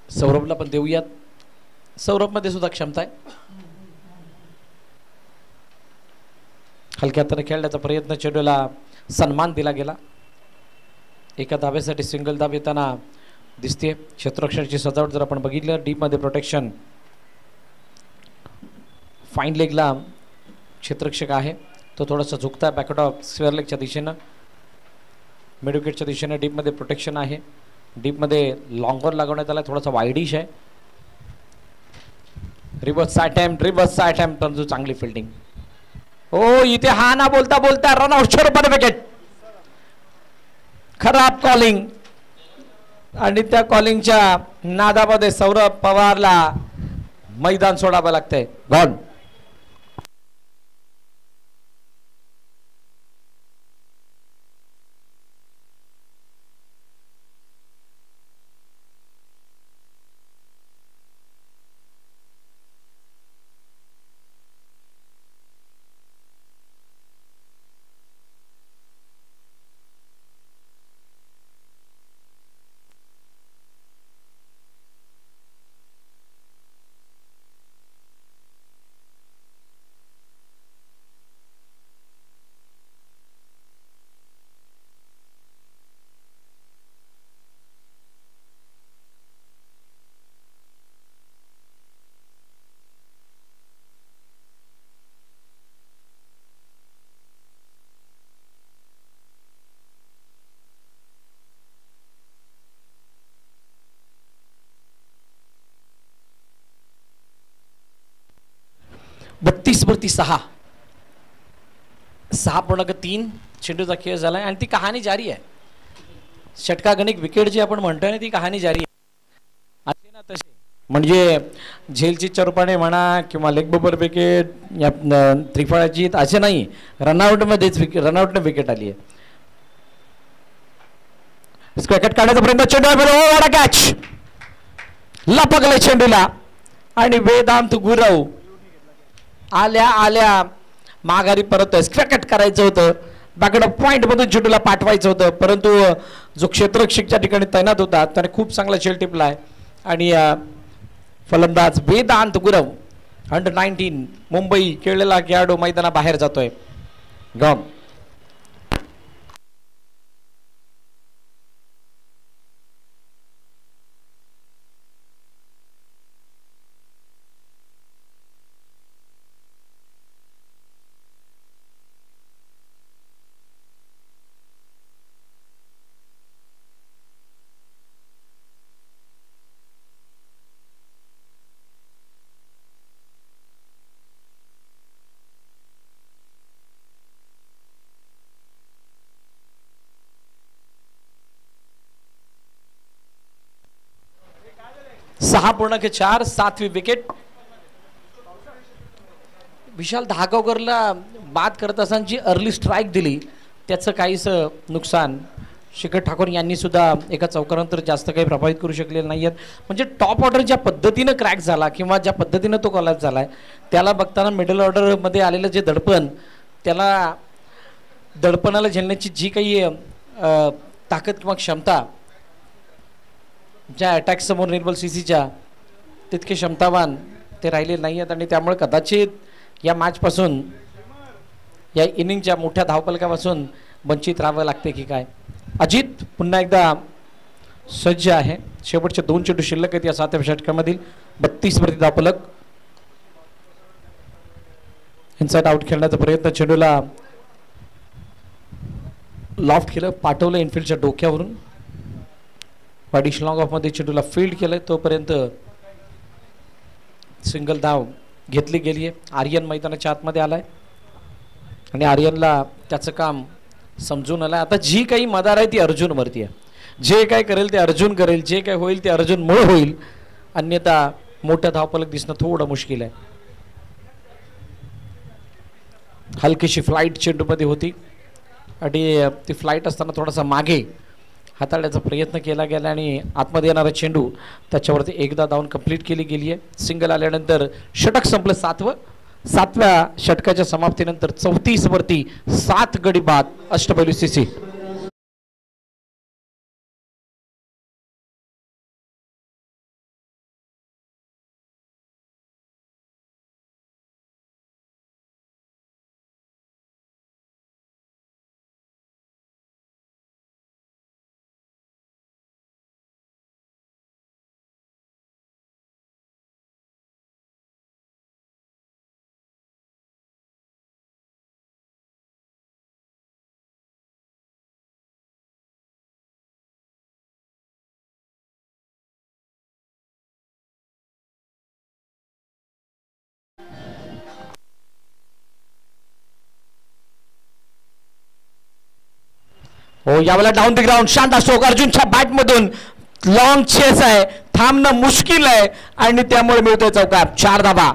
सौरभला पण देऊयात. सौरभमध्ये सुद्धा क्षमता आहे. हलक्या हाताने खेळण्याचा प्रयत्न, चेंडूला सन्मान दिला गेला. एका धावेसाठी सिंगल धाव येताना दिसते. क्षेत्ररक्षणाची सजावट जर आपण बघितलं, डीपमध्ये प्रोटेक्शन, फाईन लेगला क्षेत्ररक्षक आहे तो थोडासा झुकता बॅकआउट ऑफ स्क्वेअर लेगच्या दिशेनं. मिड विकेटच्या दिशेने डीपमध्ये प्रोटेक्शन आहे. डीपमध्ये लॉंगॉन लागवण्यात आला थोडासा वाईडिश आहे. रिव्हर्सचा अटेम्प्ट परंतु चांगली फिल्डिंग. हो इथे हा ना बोलता बोलता रनआउट स्वरूपाने विकेट. खराब कॉलिंग आणि त्या कॉलिंगच्या नादामध्ये सौरभ पवारला मैदान सोडावं लागतंय. गॉन. बत्तीस वरती 6.3 चेंडूचा खेळ झालाय आणि ती कहाणी जारी आहे. षटकागणिक विकेट जी आपण म्हणतोय ना ती कहाणी जारी आहे. असे ना तसे म्हणजे झेलचीच्या रूपाने म्हणा किंवा लेग बबर विकेट या त्रिफळाची असे नाही. रनआउटने विकेट आली आहे. विकेट काढण्याचा प्रयत्न चेंडू कॅच लपकले चेंडूला आणि वेदांत गुरव आल्या माघारी परत स्क्वॅकेट करायचं होतं. बॅकआउट पॉइंट मधून चेंडूला पाठवायचं होतं परंतु जो क्षेत्ररक्षकच्या ठिकाणी तैनात होता त्याने खूप चांगला चेल टिपलाय आणि फलंदाज वेदांत गुरव अंडर-19 मुंबई खेळलेला खेळाडू मैदानाबाहेर जातोय. गॉन. सहा 6.4 7वी विकेट. विशाल धागावकरला बाद करत असताना जी अर्ली स्ट्राईक दिली त्याचं काहीच नुकसान शिखर ठाकूर यांनी सुद्धा एका चौकारानंतर जास्त काही प्रभावित करू शकलेले नाही आहेत. म्हणजे टॉप ऑर्डर ज्या पद्धतीनं क्रॅक झाला किंवा ज्या पद्धतीनं तो कॉलॅप्स झालाय त्याला बघताना मिडल ऑर्डरमध्ये आलेलं जे दडपण त्याला दडपणाला झेलण्याची जी काही ताकद किंवा क्षमता ज्या अटॅक समोर निर्मल सीसीच्या तितके क्षमतावान ते राहिले नाही आहेत आणि त्यामुळे कदाचित या मॅचपासून या इनिंगच्या मोठ्या धावपलकापासून वंचित राहावं लागते की काय. अजित पुन्हा एकदा सज्ज आहे. शेवटचे 2 चेंडू शिल्लक आहेत या 7व्या षटकामधील. 32 वरती धावपलक. इनसाइड आउट खेळण्याचा प्रयत्न चेंडूला लॉफ्ट केलं पाठवलं इनफिल्डच्या डोक्यावरून. वाडिश लॉंग ऑफ मध्ये चेंडूला फील्ड केलंय तोपर्यंत सिंगल धाव घेतली गेली आहे. आर्यन मैदानाच्या आतमध्ये आलाय आणि आर्यनला त्याचं काम समजून आलंय. आता जी काही मदार आहे ती अर्जुन वरती आहे. जे काय करेल ते अर्जुन करेल. जे काय होईल ते अर्जुन मुळे होईल. अन्यथा मोठा धावपलक दिसणं थोडं मुश्किल आहे. हलकीशी फ्लाईट चेंडूमध्ये होती आणि ती फ्लाईट असताना थोडासा मागे हाताळण्याचा प्रयत्न केला गेला आणि आतमध्ये येणारा चेंडू त्याच्यावरती एकदा धावून कंप्लीट केली गेली आहे. सिंगल आल्यानंतर षटक संपलं 7व्या षटकाच्या समाप्तीनंतर 34 वरती 7 गडी बाद अष्टपैलू सीसी. हो, यावेळेला डाऊन द ग्राउंड शानदार स्ट्रोक अर्जुनच्या बॅट मधून. लॉंग चेस आहे, थांबणं मुश्किल आहे आणि त्यामुळे मिळतोय चौकार. 4 धावा.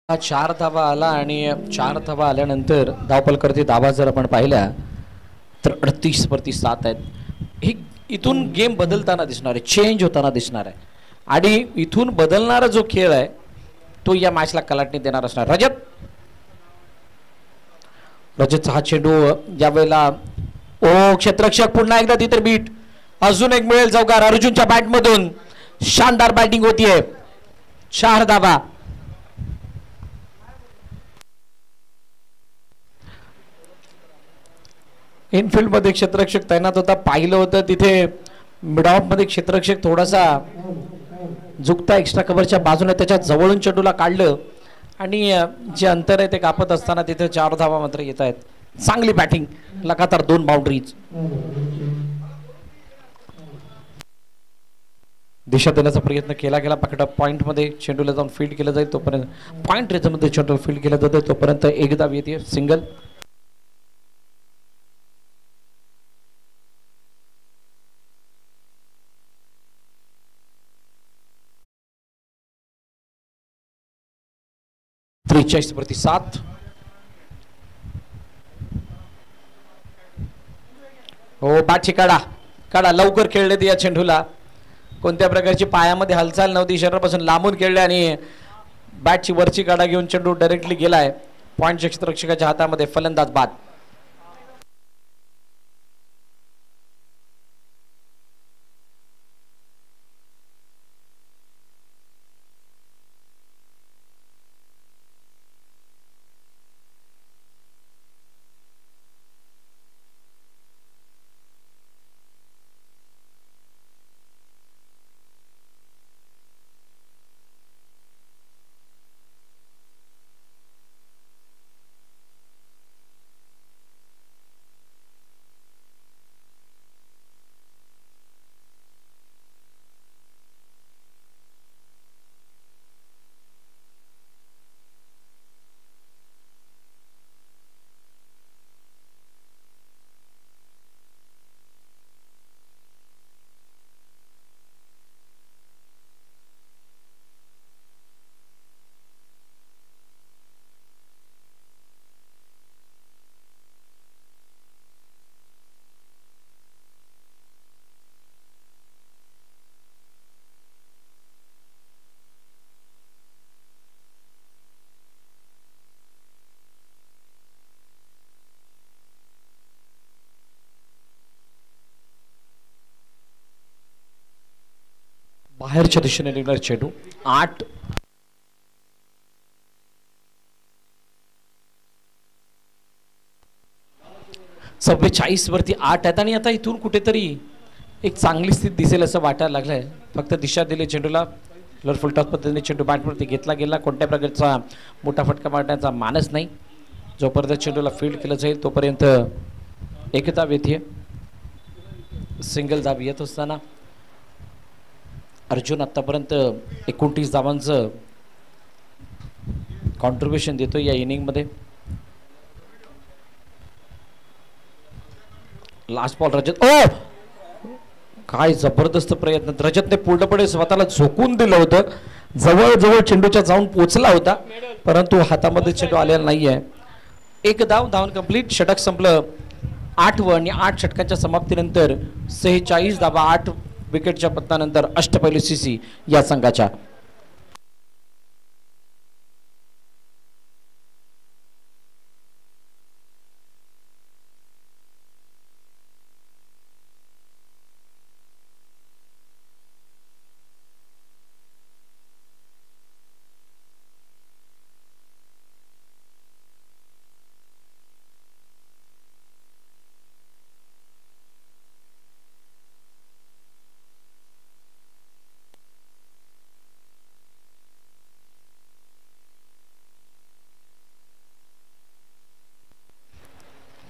हा 4 धावा आला आणि 4 धावा आल्यानंतर धावपलकरती धावा जर आपण पाहिल्या तर 38-7 आहेत. ही इथून गेम बदलताना दिसणार आहे, चेंज होताना दिसणार आहे आणि इथून बदलणारा जो खेळ आहे तो या मॅचला कलाटणी देणार असणार. रजतचा हा चेंडू यावेळेला क्षेत्ररक्षक पुन्हा एकदा तिथे बीट. अजून एक मिळेल चौकार अर्जुनच्या बॅटमधून. शानदार बॅटिंग होतीये. 4 धावा. इनफिल्ड मध्ये क्षेत्ररक्षक तैनात होता, पाहिलं होतं तिथे. मिड ऑफ मध्ये क्षेत्ररक्षक थोडासा झुकता एक्स्ट्रा कव्हरच्या बाजूने त्याच्या जवळून चेंडूला काढलं आणि जे अंतर आहे ते कापत असताना तिथे 4 धावा मात्र येत आहेत. चांगली बॅटिंग, लगातार 2 बाउंड्रीज. दिशा देण्याचा प्रयत्न केला गेला. पकडा पॉइंट मध्ये चेंडूला जाऊन फील्ड केलं जाईल तोपर्यंत, पॉइंट रेंज मध्ये चेंडू फील्ड केलं जातं तोपर्यंत एक धाव येते, सिंगल. प्रति 7. हो, बाची काढा काढा, लवकर खेळले या चेंडूला. कोणत्या प्रकारची पायामध्ये हालचाल नव्हती, शरीरापासून लांबून खेळले आणि बॅटची वरची काढा घेऊन चेंडू डायरेक्टली गेलाय पॉइंटच्या क्षेत्ररक्षकाच्या हातामध्ये. फलंदाज बाद. बाहेरच्या दिशेने निघणार चेंडू. 8. वरती 8 आहेत आणि आता इथून कुठेतरी एक चांगली स्थिती दिसेल असं वाटायला लागलंय. फक्त दिशा दिली चेंडूला, फुलटॉस पद्धतीने चेंडू बॅटवरती घेतला गेला. कोणत्या प्रकारचा मोठा फटका मारण्याचा मानस नाही. जोपर्यंत चेंडूला फील्ड केलं जाईल तोपर्यंत एक धाव येते. सिंगल धाव येत असताना अर्जुन आतापर्यंत 29 धावांचं कॉन्ट्रीब्युशन देतो या इनिंग मध्ये. लास्ट बॉल रजत. काय जबरदस्त प्रयत्न. रजतने पूर्णपणे स्वतःला झोकून दिलं होतं, जवळ चेंडूच्या जाऊन पोचला होता परंतु हातामध्ये चेंडू आलेला नाहीये. एक धावन कंप्लीट. षटक संपलं. 8व आणि 8 षटकांच्या समाप्तीनंतर 46 धावा 8 विकेटच्या पतनानंतर अष्टपैलू सीसी या संघाच्या.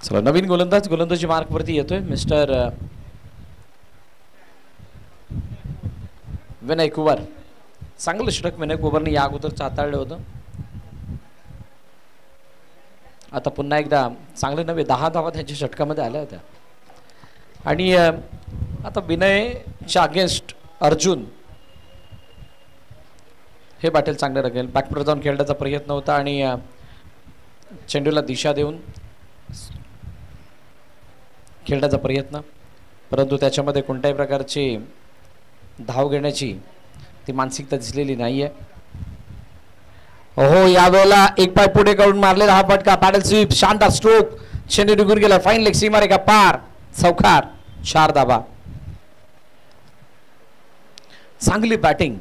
चला नवीन गोलंदाजी मार्कवरती येतोय मिस्टर विनय कुवर. चांगलं षटक विनय कुवरने या अगोदरच हाताळलं होतं. आता पुन्हा एकदा चांगले नवे 10 धावा त्यांच्या षटकामध्ये आल्या होत्या. आणि आता विनयच्या अगेन्स्ट अर्जुन हे बॅटल चांगलं राहील. बॅकफुटवर जाऊन खेळण्याचा प्रयत्न होता आणि चेंडूला दिशा देऊन खेळण्याचा प्रयत्न, परंतु त्याच्यामध्ये कोणत्याही प्रकारची धाव घेण्याची ती मानसिकता दिसलेली नाहीये. हो यावेळेला एक पाय पुढे काढून मारलेला हा फटका, पॅडल स्वीप, शानदार स्ट्रोक, चेंडू निघून गेला. फाईन लेग सीमारे का पार, चौकार, 4 धावा. चांगली बॅटिंग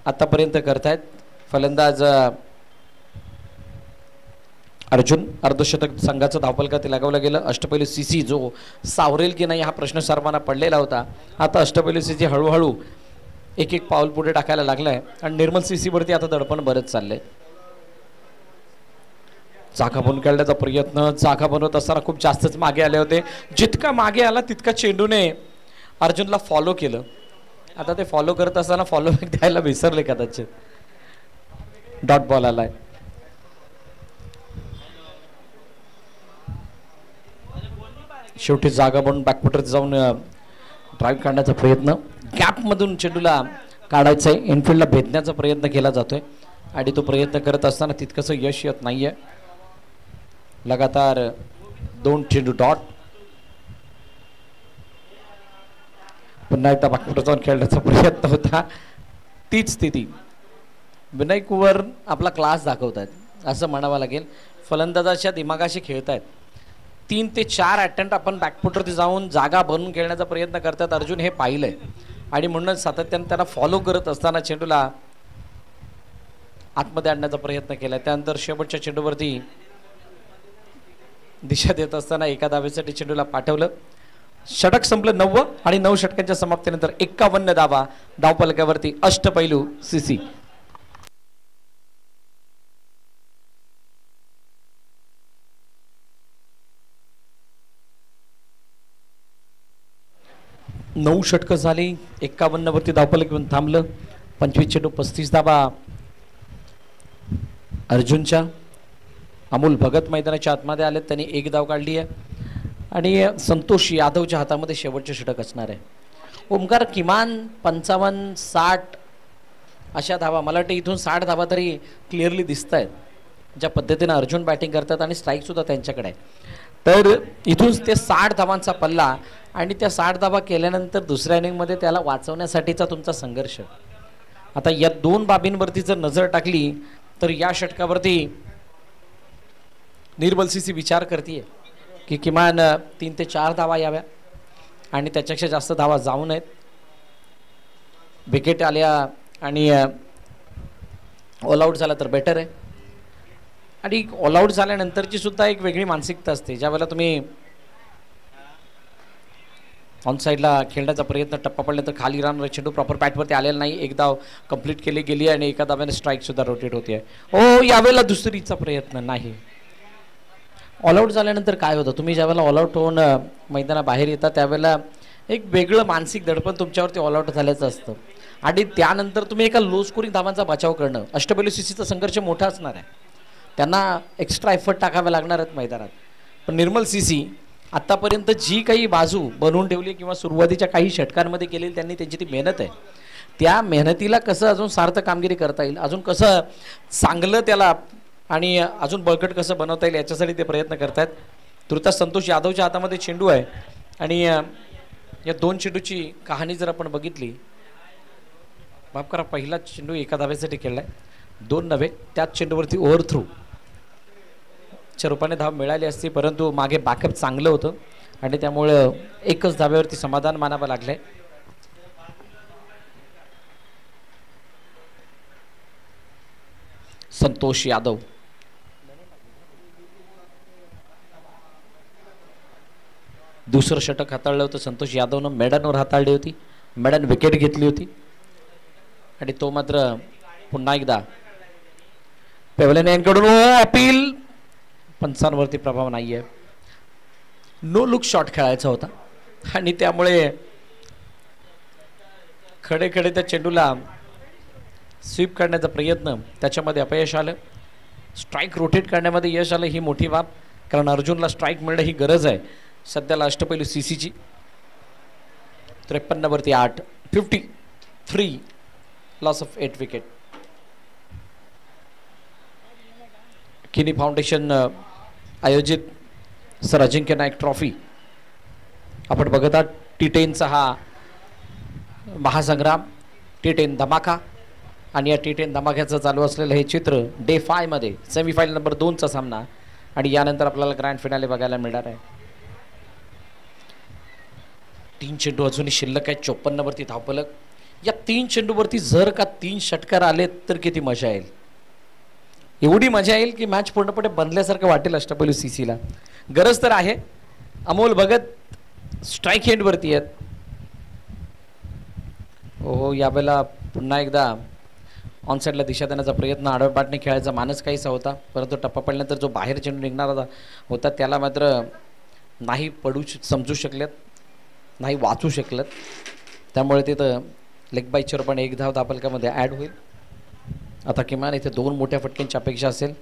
आतापर्यंत करतायत फलंदाज अर्जुन. अर्धशतक संघाचं धावफलकात लगावलं गेलं. अष्टपैलू सीसी जो सावरेल की नाही हा प्रश्न सर्वांना पडलेला होता. आता अष्टपैलू सीसी हळूहळू एक एक पाऊल पुढे टाकायला लागलाय आणि निर्मल सीसी वरती आता दडपण बरंच चाललंय. चाका बनवून खेळण्याचा प्रयत्न, चाका बनवत असताना खूप जास्तच मागे आले होते. जितका मागे आला तितका चेंडूने अर्जुनला फॉलो केलं. आता ते फॉलो करत असताना फॉलो बॅक द्यायला विसरले कदाचित. डॉट बॉल आलाय. शेवटी जागा बनून बॅकफुटर जाऊन ड्राईव्ह काढण्याचा प्रयत्न, गॅपमधून चेंडूला काढायचा आहे, इनफिल्डला भेदण्याचा प्रयत्न केला जातोय आणि तो प्रयत्न करत असताना तितकंसं यश येत नाहीये. लगातार 2 चेंडू डॉट. पुन्हा एकदा बॅकफुटर जाऊन खेळण्याचा प्रयत्न होता. तीच स्थिती. विनय कुवर आपला क्लास दाखवतायत असं म्हणावं लागेल. फलंदाजाच्या दिमागाशी खेळतायत. 3 ते 4 अटेम्प्ट आपण बॅकफुटवरती जाऊन जागा बनवून खेळण्याचा प्रयत्न करतात अर्जुन, हे पाहिलंय आणि म्हणूनच सातत्याने त्यांना फॉलो करत असताना चेंडूला आतमध्ये आणण्याचा प्रयत्न केला. त्यानंतर शेवटच्या चेंडूवरती दिशा देत असताना एका धावेसाठी चेंडूला पाठवलं. षटक संपलं 9 आणि 9 षटकांच्या समाप्तीनंतर 51 धावा धावफलकावरती अष्टपैलू सीसी. नऊ षटकं झाली, 51 वरती धावफलक घेऊन थांबलं. 25 चेंडू 35 धावा अर्जुनच्या. अमोल भगत मैदानाच्या आतमध्ये आले, त्यांनी 1 धाव काढली आहे आणि संतोष यादवच्या हातामध्ये शेवटचे षटक असणार आहे. ओमकार किमान 55-60 अशा धावा, मला वाटतं इथून 60 धावा तरी क्लिअरली दिसत आहेत ज्या पद्धतीनं अर्जुन बॅटिंग करतात आणि स्ट्राईकसुद्धा त्यांच्याकडे आहे. तर इथून ते 60 धावांचा पल्ला आणि त्या 60 धावा केल्यानंतर दुसऱ्या इनिंगमध्ये त्याला वाचवण्यासाठीचा तुमचा संघर्ष. आता या 2 बाबींवरती जर नजर टाकली तर या षटकावरती निर्मल सीसी विचार करते की किमान 3 ते 4 धावा याव्या आणि त्याच्यापेक्षा जास्त धावा जाऊ नयेत. विकेट आल्या आणि ऑल आऊट झाला तर बेटर आहे. आणि ऑल आऊट झाल्यानंतरची सुद्धा एक वेगळी मानसिकता असते. ज्यावेळेला तुम्ही ऑन साईडला खेळण्याचा प्रयत्न, टप्पा पडल्यानंतर खाली राहणार चेंडू प्रॉपर बॅटवरती आलेला नाही, 1 धाव कंप्लीट केली गेली आणि एका धाव्याने स्ट्राईक सुद्धा रोटेट होते. ओ यावेळेला दुसरीचा प्रयत्न नाही. ऑल आऊट झाल्यानंतर काय होतं, तुम्ही ज्यावेळेला ऑल आऊट होऊन मैदानाबाहेर येता त्यावेळेला एक वेगळं मानसिक दडपण तुमच्यावरती ऑल आऊट झाल्याचं असतं आणि त्यानंतर तुम्ही एका लो स्कोरिंग धावांचा बचाव करणं. अष्टपैलू सीसीचा संघर्ष मोठा असणार आहे, त्यांना एक्स्ट्रा एफर्ट टाकावे लागणार आहेत मैदानात. पण निर्मल सीसी आत्तापर्यंत जी काही बाजू बनवून ठेवली किंवा सुरुवातीच्या काही षटकांमध्ये केलेली त्यांनी त्यांची ती मेहनत आहे, त्या मेहनतीला कसं अजून सार्थ कामगिरी करता येईल, अजून कसं चांगलं त्याला आणि अजून बळकट कसं बनवता येईल याच्यासाठी ते प्रयत्न करतात. तुर्तास संतोष यादवच्या हातामध्ये चेंडू आहे आणि या 2 चेंडूची कहाणी जर आपण बघितली, माफ करा, पहिला चेंडू एका धावेसाठी खेळलाय, 2 नव्हे, त्याच चेंडूवरती ओव्हर थ्रू च्या रूपाने धाव मिळाली असती, परंतु मागे बॅकअप चांगलं होतं आणि त्यामुळं एकच धाव्यावरती समाधान मानावं लागलंय. संतोष यादव दुसरं षटक हाताळलं होतं. संतोष यादवनं मेडनवर हाताळली होती, मेडन विकेट घेतली होती आणि तो मात्र पुन्हा एकदा पेवलेन यांकडून अपील, पंचांवरती प्रभाव नाहीये. नो लुक शॉट खेळायचा होता आणि त्यामुळे खडे खडे त्या चेंडूला स्वीप करण्याचा प्रयत्न, त्याच्यामध्ये अपयश आलं. स्ट्राईक रोटेट करण्यामध्ये यश आलं, ही मोठी बाब, कारण अर्जुनला स्ट्राईक मिळणं ही गरज आहे सध्याला अष्टपैलू सीसीची. 53वरती 8, 53, लॉस ऑफ 8 विकेट. किनी फाउंडेशन आयोजित सर अजिंक्य नाईक ट्रॉफी आपण बघत आहात. T10चा हा महासंग्राम, T10 धमाका, आणि या T10 धमाक्याचं चालू असलेलं हे चित्र डे 5 मध्ये सेमीफायनल नंबर 2चा सामना, आणि यानंतर आपल्याला ग्रँड फिनाले बघायला मिळणार आहे. 3 चेंडू अजूनही शिल्लक आहे. 54वरती धावफलक. या 3 चेंडूवरती जर का 3 षटकार आले तर किती मजा येईल. एवढी मजा येईल की मॅच पूर्णपणे बनल्यासारखं वाटेल अष्टपैलू सीसीला. गरज तर आहे. अमोल भगत स्ट्राईक एंडवरती आहेत. हो, यावेळेला पुन्हा एकदा ऑनसाईडला दिशा देण्याचा प्रयत्न, आडवपाटने खेळायचा मानस काहीसा होता, परंतु टप्पा पडल्यानंतर जो बाहेर चेंडू निघणारा होता त्याला मात्र नाही पडू समजू शकलेत, नाही वाचू शकलेत. त्यामुळे तिथं लेग बायचर पण 1 धाव धापलकामध्ये ॲड होईल. आता किमान इथे 2 मोठ्या फटक्यांची अपेक्षा असेल.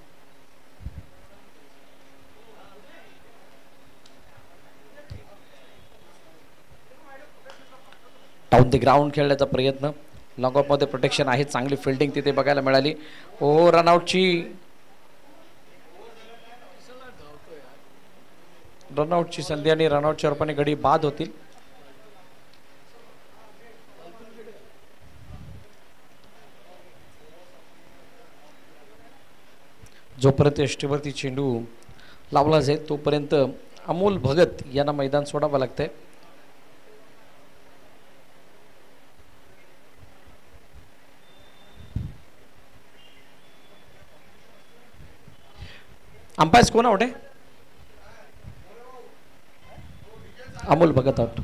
डाऊन द ग्राउंड खेळण्याचा प्रयत्न, लॉंग ऑफमध्ये प्रोटेक्शन आहे, चांगली फिल्डिंग तिथे बघायला मिळाली. ओ, रनआउटची संधी आणि रनआउटच्या रूपाने गडी बाद होतील. जोपर्यंत यष्टीवरती चेंडू लावला जाईल तोपर्यंत अमोल भगत यांना मैदान सोडावं लागतंय. अंपायर्स कोण आउट आहे? अमोल भगत आउट.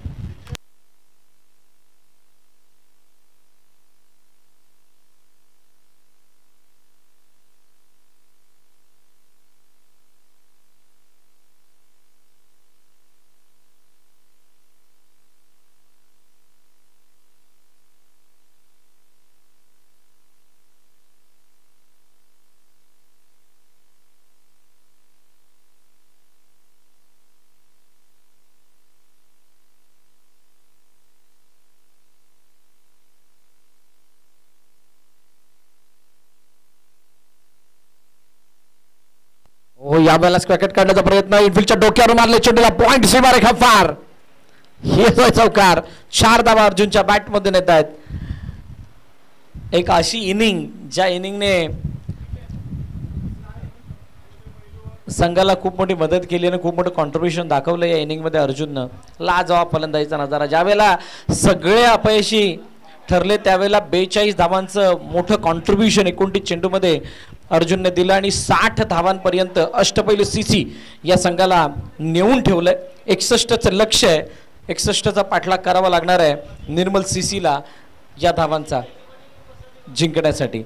हो, या वेळेला स्क्वॅकेट काढण्याचा प्रयत्न, इनफिल्डच्या डोक्यावर मारले चेंडूला, पॉइंट सीमारेखा फार, येतोय चौकार. 4 धावा अर्जुनच्या बॅटमधून येत आहेत. एक अशी इनिंग ज्या इनिंगने संघाला खूप मोठी मदत केली आणि खूप मोठं कॉन्ट्रीब्युशन दाखवलं या इनिंगमध्ये अर्जुननं. लाजवाब फलंदाजीचा नजारा. ज्यावेळेला सगळे अपयशी ठरले त्यावेळेला 42 धावांचं मोठं कॉन्ट्रीब्युशन 29 चेंडूमध्ये अर्जुनने दिलं आणि 60 धावांपर्यंत अष्टपैलू सीसी या संघाला नेऊन ठेवलंय. 61चं लक्ष्य आहे, 61चा पाठलाग करावा लागणार आहे निर्मल सीसीला या धावांचा जिंकण्यासाठी.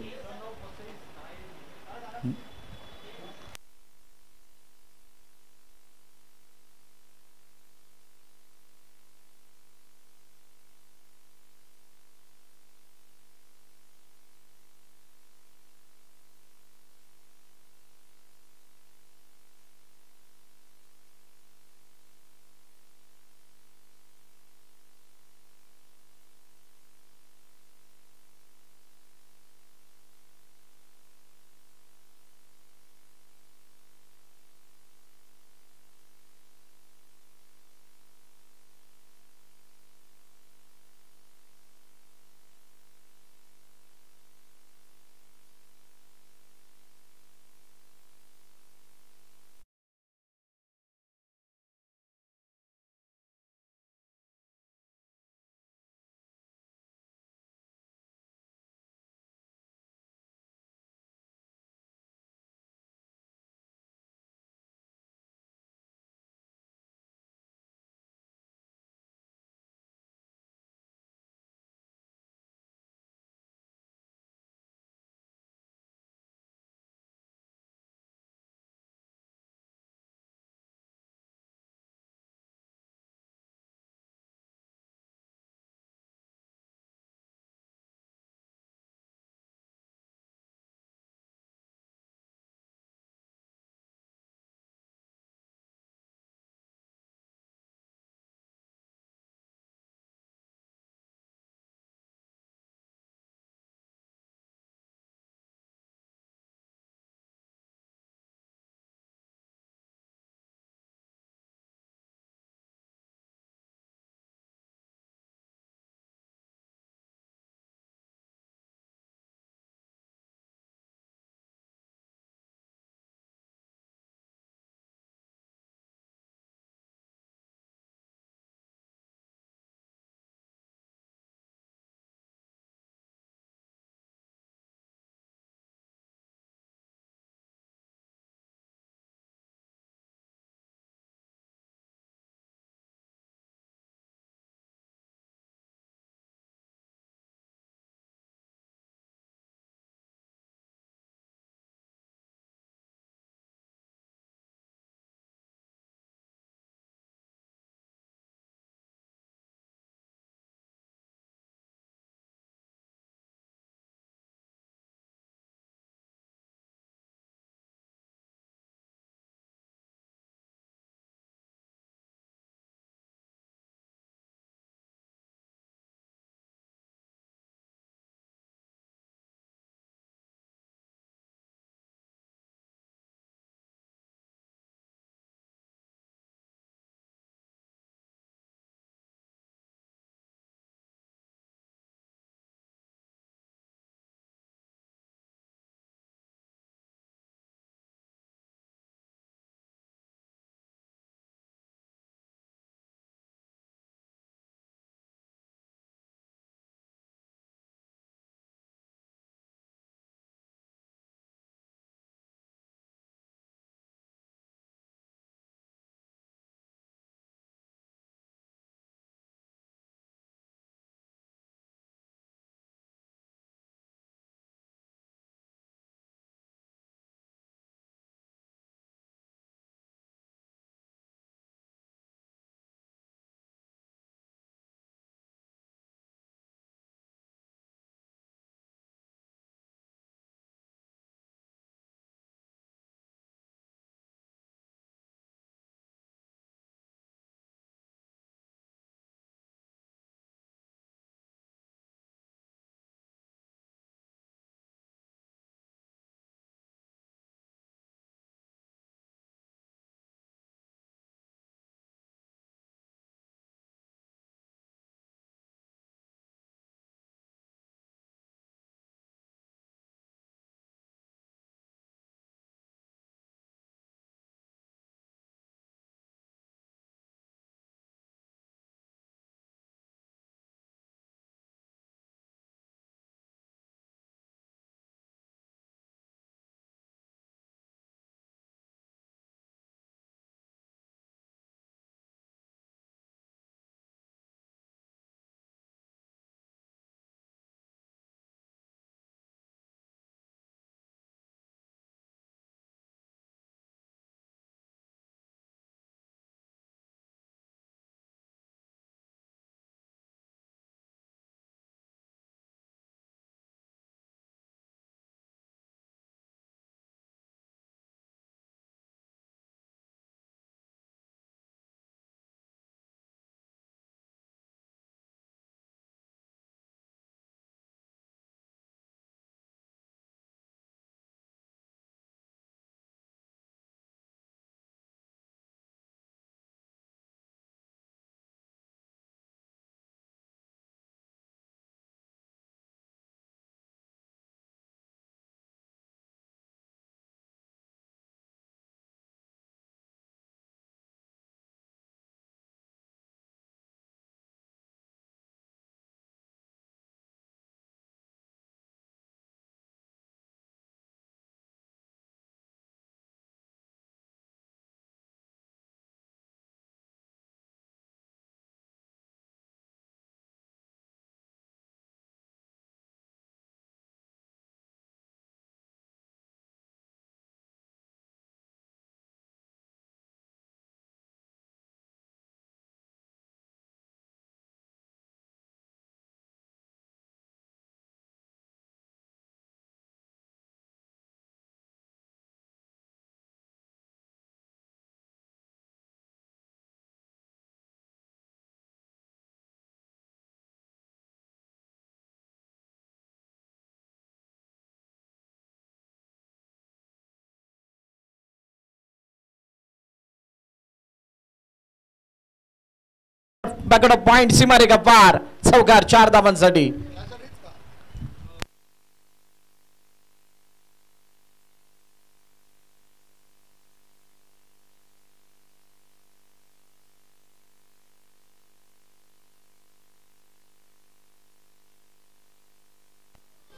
बॅकडॉप पॉइंट सीमारेखा पार, चौकार 4 धावांसाठी.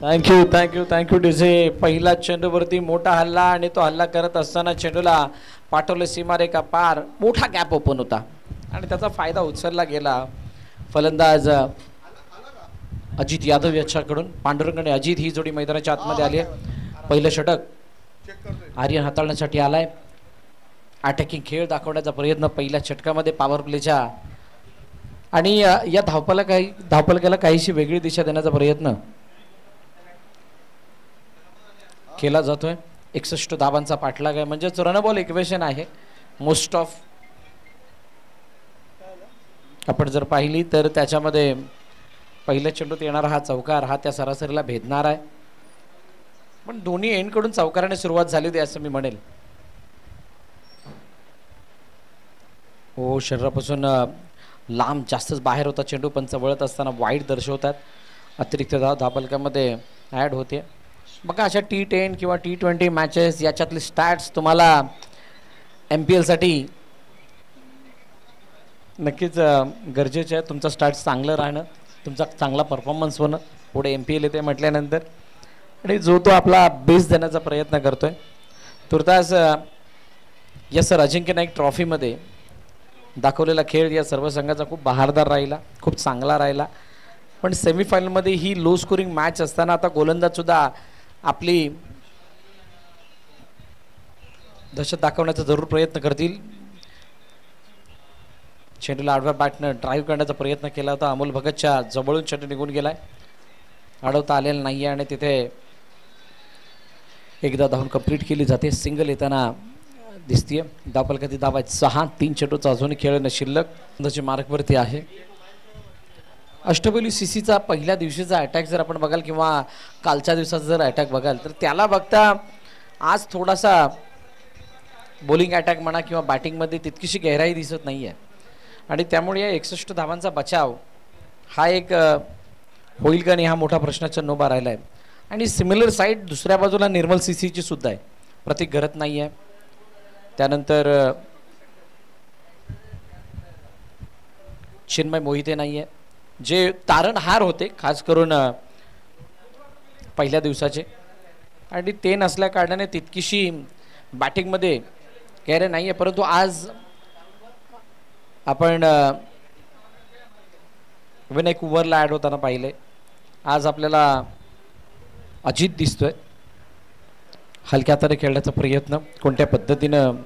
Thank you DJ. पहिला चेंडूवरती मोठा हल्ला आणि तो हल्ला करत असताना चेंडूला पाठवले सीमारेखा पार. मोठा गॅप ओपन होता आणि त्याचा फायदा उचलला गेला. फलंदाज अजित यादव याच्याकडून. पांडुरंग आणि अजित ही जोडी मैदानाच्या आतमध्ये आली आहे. पहिलं षटक आर्यन हाताळण्यासाठी आलाय. अटॅकिंग खेळ दाखवण्याचा प्रयत्न पहिल्या षटकामध्ये पॉवर प्लेच्या आणि या धावफलकाला काहीशी वेगळी दिशा देण्याचा प्रयत्न केला जातोय. 61 धावांचा पाठलाग आहे, म्हणजेच रन बॉल इक्वेशन आहे मोस्ट ऑफ. आपण जर पाहिली तर त्याच्यामध्ये पहिल्या चेंडूत येणारा हा चौकार हा त्या सरासरीला भेदणार आहे. पण दोन्ही एंडकडून चौकाराने सुरुवात झाली होती असं मी म्हणेल. हो, शरीरापासून लांब जास्तच बाहेर होता चेंडू, पण वळत असताना वाईट दर्शवतात. अतिरिक्त धाव धावफलकामध्ये ॲड होते. बघा, अशा T10 किंवा T20 मॅचेस याच्यातले स्टॅट्स तुम्हाला MPL साठी नक्कीच गरजेचे आहे. तुमचा स्टॅट्स चांगलं राहणं, तुमचा चांगला परफॉर्मन्स होणं पुढे MPL येते म्हटल्यानंतर. आणि जो तो आपला बेस देण्याचा प्रयत्न करतोय. तुर्तास यस सर, अजिंक्य नाईक ट्रॉफीमध्ये दाखवलेला खेळ या सर्व संघाचा खूप बहारदार राहिला, खूप चांगला राहिला. पण सेमीफायनलमध्ये ही लो स्कोरिंग मॅच असताना आता गोलंदाजसुद्धा आपली दहशत दाखवण्याचा जरूर प्रयत्न करतील. चेंडूला आडव्या बॅटनं ड्राईव्ह करण्याचा प्रयत्न केला होता. अमोल भगतच्या जवळून चेंडू निघून गेलाय, अडवता आलेला नाही आहे आणि तिथे एकदा धावून कंप्लीट केली जाते. सिंगल येताना दिसतीये. धावफलकातील धावा 6. 3 चेंडूचा अजूनही खेळ शिल्लक मार्कवरती आहे. अष्टपैलू CCचा पहिल्या दिवशीचा अटॅक जर आपण बघाल किंवा कालच्या दिवसाचा जर अटॅक बघाल तर त्याला बघता आज थोडासा बॉलिंग अटॅक म्हणा किंवा बॅटिंगमध्ये तितकीशी गहराई दिसत नाही आहे. आणि त्यामुळे या 61 धावांचा बचाव हा एक होईल का नाही हा मोठा प्रश्नाचिन्ह उभा राहिला आहे. आणि सिमिलर साईड दुसऱ्या बाजूला निर्मल CCची सुद्धा आहे. प्रतीक घरत नाही आहे. त्यानंतर चिन्मय मोहिते नाही आहे, जे तारणहार होते खास करून पहिल्या दिवसाचे. आणि ते नसल्या कारणाने तितकीशी बॅटिंगमध्ये गैरे नाही आहे. परंतु आज आपण विनय कुवरला ॲड होताना पाहिले. आज आपल्याला अजित दिसतोय. हलक्या हाताने खेळण्याचा प्रयत्न, कोणत्या पद्धतीनं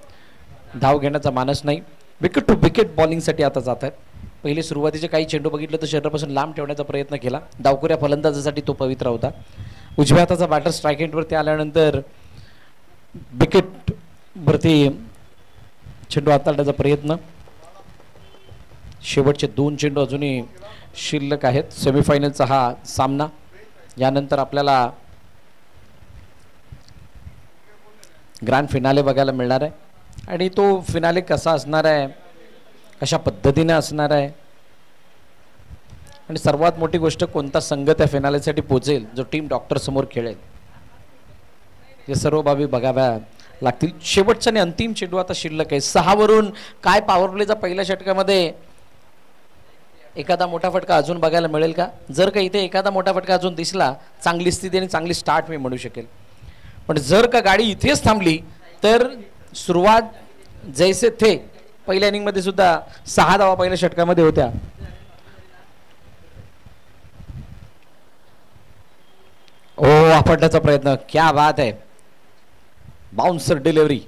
धाव घेण्याचा मानस नाही. विकेट टू विकेट बॉलिंगसाठी आता जात आहेत. पहिले सुरुवातीचे काही चेंडू बघितलं तर शरीरापासून लांब ठेवण्याचा प्रयत्न केला. डावखुऱ्या फलंदाजासाठी तो पवित्र होता. उजव्या हाताचा बॅटर स्ट्राईक एंडवरती आल्यानंतर विकेट वरती चेंडू हाताळण्याचा प्रयत्न. शेवटचे 2 चेंडू अजूनही शिल्लक आहेत. सेमीफायनलचा हा सामना. यानंतर आपल्याला ग्रँड फिनाले बघायला मिळणार आहे. आणि तो फिनाले कसा असणार आहे, कशा पद्धतीने असणार आहे आणि सर्वात मोठी गोष्ट कोणता संघ त्या फिनालेसाठी पोहोचेल, जो टीम डॉक्टर समोर खेळेल, हे सर्व बाबी बघाव्या लागतील. शेवटचा आणि अंतिम चेंडू आता शिल्लक आहे. 6 वरून काय पॉवर प्लेचा पहिल्या षटकामध्ये एखादा मोठा फटका अजून बघायला मिळेल का? जर का इथे एखादा मोठा फटका अजून दिसला, चांगली स्थिती आणि चांगली स्टार्ट मी म्हणू शकेल. पण जर का गाडी इथेच थांबली तर सुरुवात जैसे थे पहिल्या इनिंगमध्ये सुद्धा 6 धावा पहिल्या षटकामध्ये होत्या. आपटण्याचा प्रयत्न, क्या बात आहे. बाउन्सर डिलिव्हरी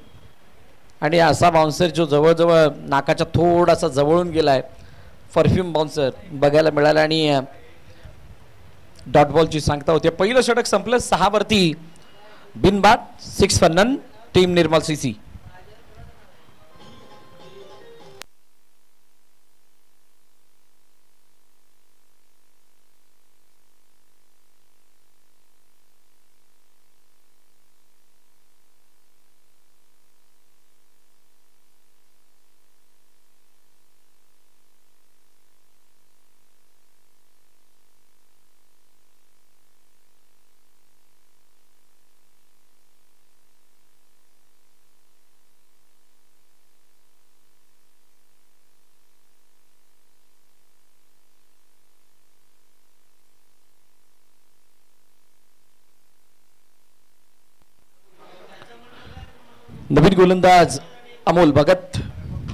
आणि असा बाउन्सर जो जवळजवळ नाकाच्या थोडासा जवळून गेलाय. परफ्यूम बाउन्सर बघायला मिळाला आणि डॉट बॉलची सांगता होते. पहिलं षटक संपलं 6 वरती बिनबाद 6 for none team Nirmal CC. नवीन गोलंदाज अमोल भगत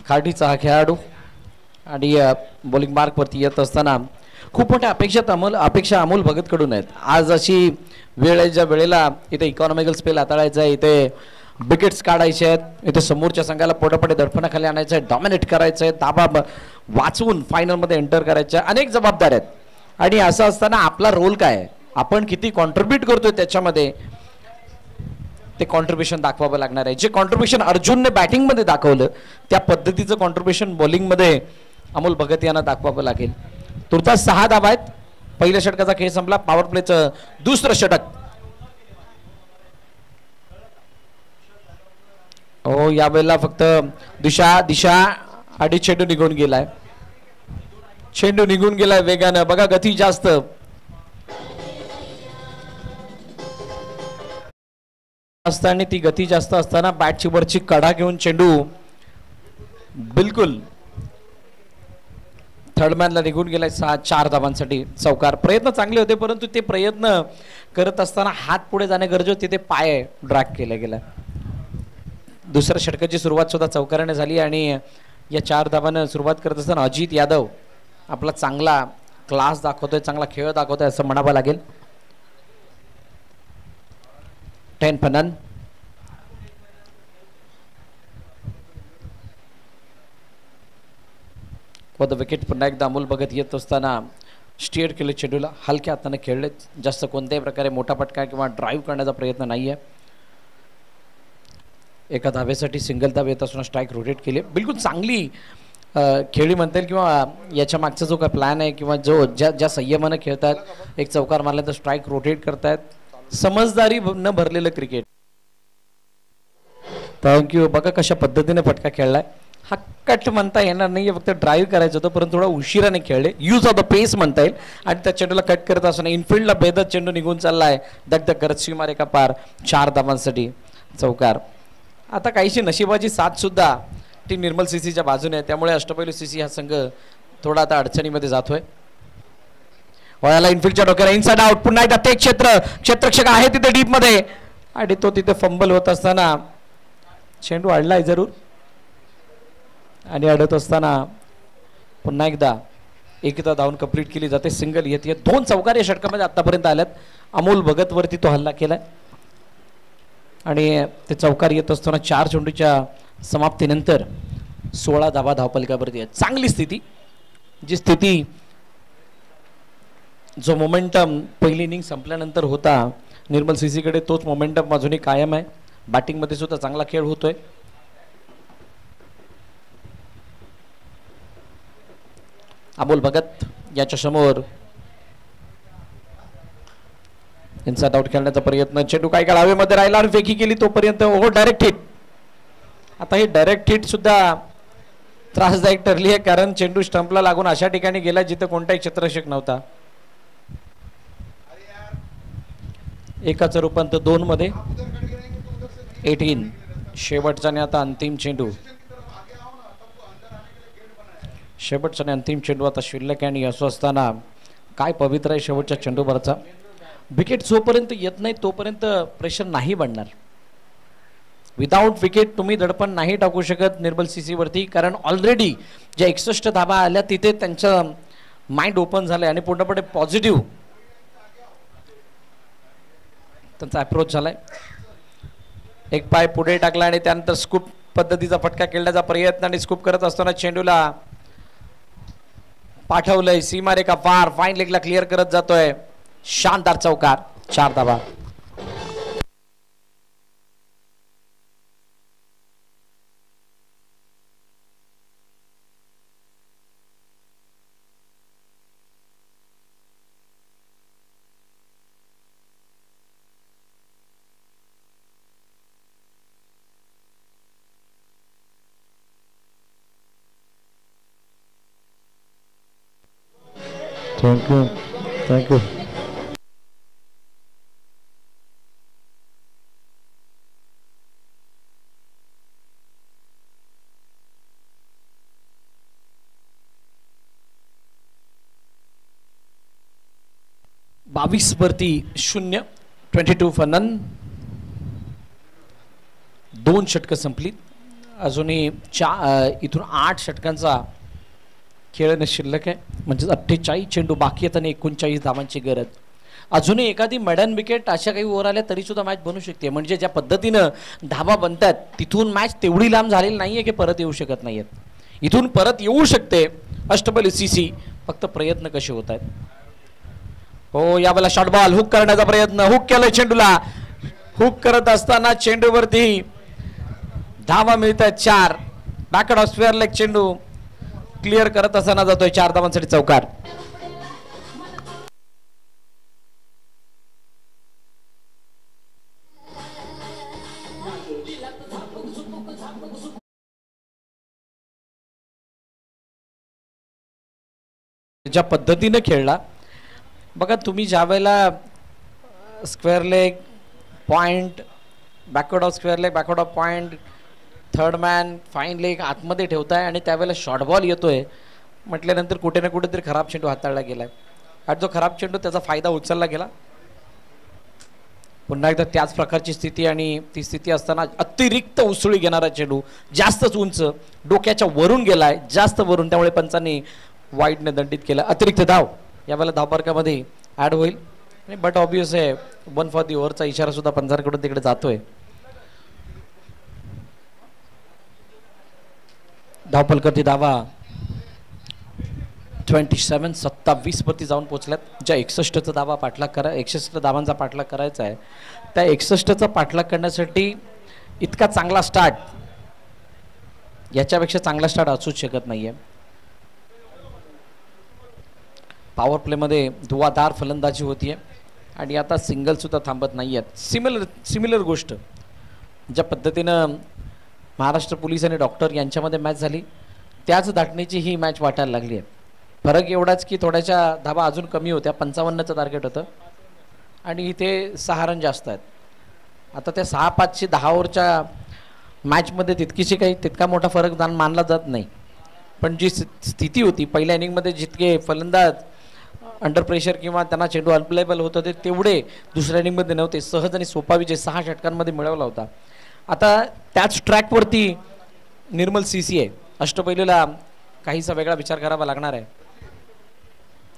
खाटीचा हा खेळाडू आणि बॉलिंग मार्कवरती येत असताना खूप मोठ्या अपेक्षा अमोल भगतकडून आहेत. आज अशी वेळ आहे ज्या वेळेला इथे इकॉनॉमिकल स्पेल हाताळायचा आहे, इथे विकेट्स काढायचे आहेत, इथे समोरच्या संघाला पोटापोटी दडपणाखाली आणायचं आहे, डॉमिनेट करायचं आहे, दाबा वाचवून फायनलमध्ये एंटर करायच्या अनेक जबाबदाऱ्या आहेत. आणि असं असताना आपला रोल काय आहे, आपण किती कॉन्ट्रीब्यूट करतोय त्याच्यामध्ये ते कॉन्ट्रीब्युशन दाखवावं लागणार आहे. जे कॉन्ट्रीब्युशन अर्जुनने बॅटिंगमध्ये दाखवलं त्या पद्धतीचं कॉन्ट्रीब्युशन बॉलिंगमध्ये अमोल भगत यांना दाखवावं लागेल. तुर्तास 6 धावा आहेत. पहिल्या षटकाचा खेळ संपला. पॉवर प्लेचं दुसरं षटक. हो, यावेळेला फक्त दिशा आणि चेंडू निघून गेलाय. वेगानं. बघा गती जास्त असताना ती गती जास्त असताना बॅटची वरची कडा घेऊन चेंडू बिलकुल थर्डमॅनला निघून गेलाय. 4 धावांसाठी चौकार. प्रयत्न चांगले होते परंतु ते प्रयत्न करत असताना हात पुढे जाणे गरजेचे, तिथे पाय ड्रॅग केला गेला. दुसऱ्या षटकाची सुरुवात सुद्धा चौकाराने झाली आणि या 4 धावांना सुरुवात करत असताना अजित यादव आपला चांगला क्लास दाखवतोय, चांगला खेळ दाखवतोय असं म्हणावं लागेल. 10 फनन. The wicket. पुन्हा एकदा अमोल भगत येत असताना स्टिअर केले चेंडूला, हलक्या हाताने खेळले. जास्त कोणत्याही प्रकारे मोठा फटका किंवा ड्राईव्ह करण्याचा प्रयत्न नाही आहे. एका धावेसाठी सिंगल धाव येत असताना स्ट्राईक रोटेट केली. बिलकुल चांगली खेळी म्हणता येईल किंवा याच्या मागचा जो काय प्लॅन आहे किंवा जो ज्या संयमानं खेळतात, एक चौकार मारल्यानंतर स्ट्राईक रोटेट करतायत, समजदारी न भरलेलं क्रिकेट. थँक्यू. बघा कशा पद्धतीने फटका खेळलाय. हा कट म्हणता येणार नाही, फक्त ड्राईव्ह करायचं होतं परंतु थोडा उशिराने खेळले. यूज ऑफ द पेस म्हणता येईल. आणि त्या चेंडूला कट करत असताना इनफिल्डला भेदत चेंडू निघून चाललाय. दगदग करत सीमारेखा पार. 4 धावांसाठी चौकार. आता काहीशी नशिबाची साथ सुद्धा ती निर्मल सीसीच्या बाजूने आहे, त्यामुळे अष्टपैलू सीसी हा संघ थोडा आता अडचणीमध्ये जातोय. वयाला इनफिल्डच्या डोक्याला इनसाइड आउट. पुन्हा एकदा ते क्षेत्ररक्षक आहे तिथे डीप मध्ये आणि तो तिथे फंबल होत असताना चेंडू अडलाय जरूर आणि अडत असताना पुन्हा एकदा एकदा धावून कंप्लीट केली जाते. सिंगल येते. 2 चौकार या षटकामध्ये आतापर्यंत आल्यात. अमोल भगत वरती तो हल्ला केलाय आणि ते चौकार येत असताना 4 चेंडूच्या समाप्तीनंतर 16 धावा धावपलकावरती आहेत. चांगली स्थिती. जी स्थिती जो मोमेंटम पहिली इनिंग संपल्यानंतर होता निर्मल सीसीकडे, तोच मोमेंटम अजूनही कायम आहे. बॅटिंगमध्ये सुद्धा चांगला खेळ होतोय. अमोल भगत याच्या समोर इनसाइड आउट खेळण्याचा प्रयत्न. चेंडू काही काळ हवेमध्ये राहिला आणि फेकी केली तोपर्यंत डायरेक्ट हिट. आता ही डायरेक्ट हिट सुद्धा त्रासदायक ठरली आहे कारण चेंडू स्टंपला लागून अशा ठिकाणी गेला जिथे कोणताही क्षेत्ररक्षक नव्हता. एकाचं रूपांतर 2 मध्ये. 18 शेवटचा आणि आता अंतिम चेंडू. शेवटचा आणि अंतिम चेंडू आता शिल्लक आणि असं असताना काय पवित्र आहे शेवटच्या चेंडूवरचा. विकेट जोपर्यंत येत नाही तोपर्यंत प्रेशर नाही बनणार. विदाउट विकेट तुम्ही दडपण नाही टाकू शकत निर्मल सीसी वरती, कारण ऑलरेडी ज्या 61 धावा आल्या तिथे त्यांचं माइंड ओपन झालंय आणि पूर्णपणे पॉझिटिव्ह त्यांचा अप्रोच झालाय. एक पाय पुढे टाकला आणि त्यानंतर स्कूप पद्धतीचा फटका खेळण्याचा प्रयत्न आणि स्कूप करत असताना चेंडूला पाठवलंय सीमारेखा पार. फाईन लेगला क्लिअर करत जातोय. शानदार चौकार. 4 धावा. थँक्यू. वरती 0. 22 फनन. 2 षटकं संपली. अजूनही इथून 8 षटकांचा खेळ शिल्लक आहे. म्हणजे 48 चेंडू बाकी आहेत आणि 39 धावांची गरज. अजूनही एखादी मॅडन विकेट अशा काही ओव्हर आल्या तरी सुद्धा मॅच बनू शकते. म्हणजे ज्या पद्धतीनं धावा बनतात तिथून मॅच तेवढी लांब झालेली नाहीये की परत येऊ शकत नाहीयेत. इथून परत येऊ शकते अष्टपैलू सीसी, फक्त प्रयत्न कसे होत आहेत. हो, यावेळेला शॉर्ट बॉल हुक करण्याचा प्रयत्न, हुक केलाय चेंडूला. हुक करत असताना चेंडूवरती धावा मिळत आहेत 4. बॅकवर्ड ऑफ स्क्वेअर लेग चेंडू क्लिअर करत असताना जातोय 4 धावांसाठी चौकार. ज्या पद्धतीने खेळला बघा तुम्ही, ज्या वेळेला square leg point, backward of square leg, backward of point, third man, fine leg आतमध्ये ठेवताय आणि त्यावेळेला शॉर्ट बॉल येतोय म्हटल्यानंतर कुठे ना कुठेतरी खराब चेंडू हाताळला गेलाय. आणि जो खराब चेंडू त्याचा फायदा उचलला गेला. पुन्हा एकदा त्याच प्रकारची स्थिती आणि ती स्थिती असताना अतिरिक्त उसळी घेणारा चेंडू जास्तच उंच डोक्याच्या वरून गेलाय, जास्त वरून, त्यामुळे पंचांनी वाईडने दंडित केलं. अतिरिक्त धाव यावेळेला धावफरकामध्ये ॲड होईल. बट ऑब्वियस आहे 1 फॉर दी ओव्हरचा इशारा सुद्धा पंचांकडून तिकडे जातोय. धावफलकावरती धावा 27 वरती जाऊन पोहोचल्यात. ज्या 61चा धावा पाठलाग 61 धावांचा पाठलाग करायचा आहे त्या 61चा पाठलाग करण्यासाठी इतका चांगला स्टार्ट, याच्यापेक्षा चांगला स्टार्ट असूच शकत नाहीये. पॉवर प्लेमध्ये धुवाधार फलंदाजी होतीये आणि आता सिंगल सुद्धा थांबत नाही आहेत. सिमिलर गोष्ट ज्या पद्धतीनं महाराष्ट्र पोलीस आणि डॉक्टर यांच्यामध्ये मॅच झाली त्याच दाटणीची ही मॅच वाटायला लागली आहे. फरक एवढाच की थोड्याशा धावा अजून कमी होत्या. 55चं टार्गेट होतं आणि इथे 6 रन जास्त आहेत. आता त्या 6-5ची 10 ओव्हरच्या मॅचमध्ये तितका मोठा फरक मानला जात नाही. पण जी स्थिती होती पहिल्या इनिंगमध्ये, जितके फलंदाज अंडर प्रेशर किंवा त्यांना चेंडू अनप्लेबल होत होते तेवढे दुसऱ्या इनिंगमध्ये नव्हते. सहज आणि सोपा विजय 6 षटकांमध्ये मिळवला होता. आता त्याच ट्रॅकवरती निर्मल सीसी आहे. अष्टपैलूला काहीसा वेगळा विचार करावा लागणार आहे.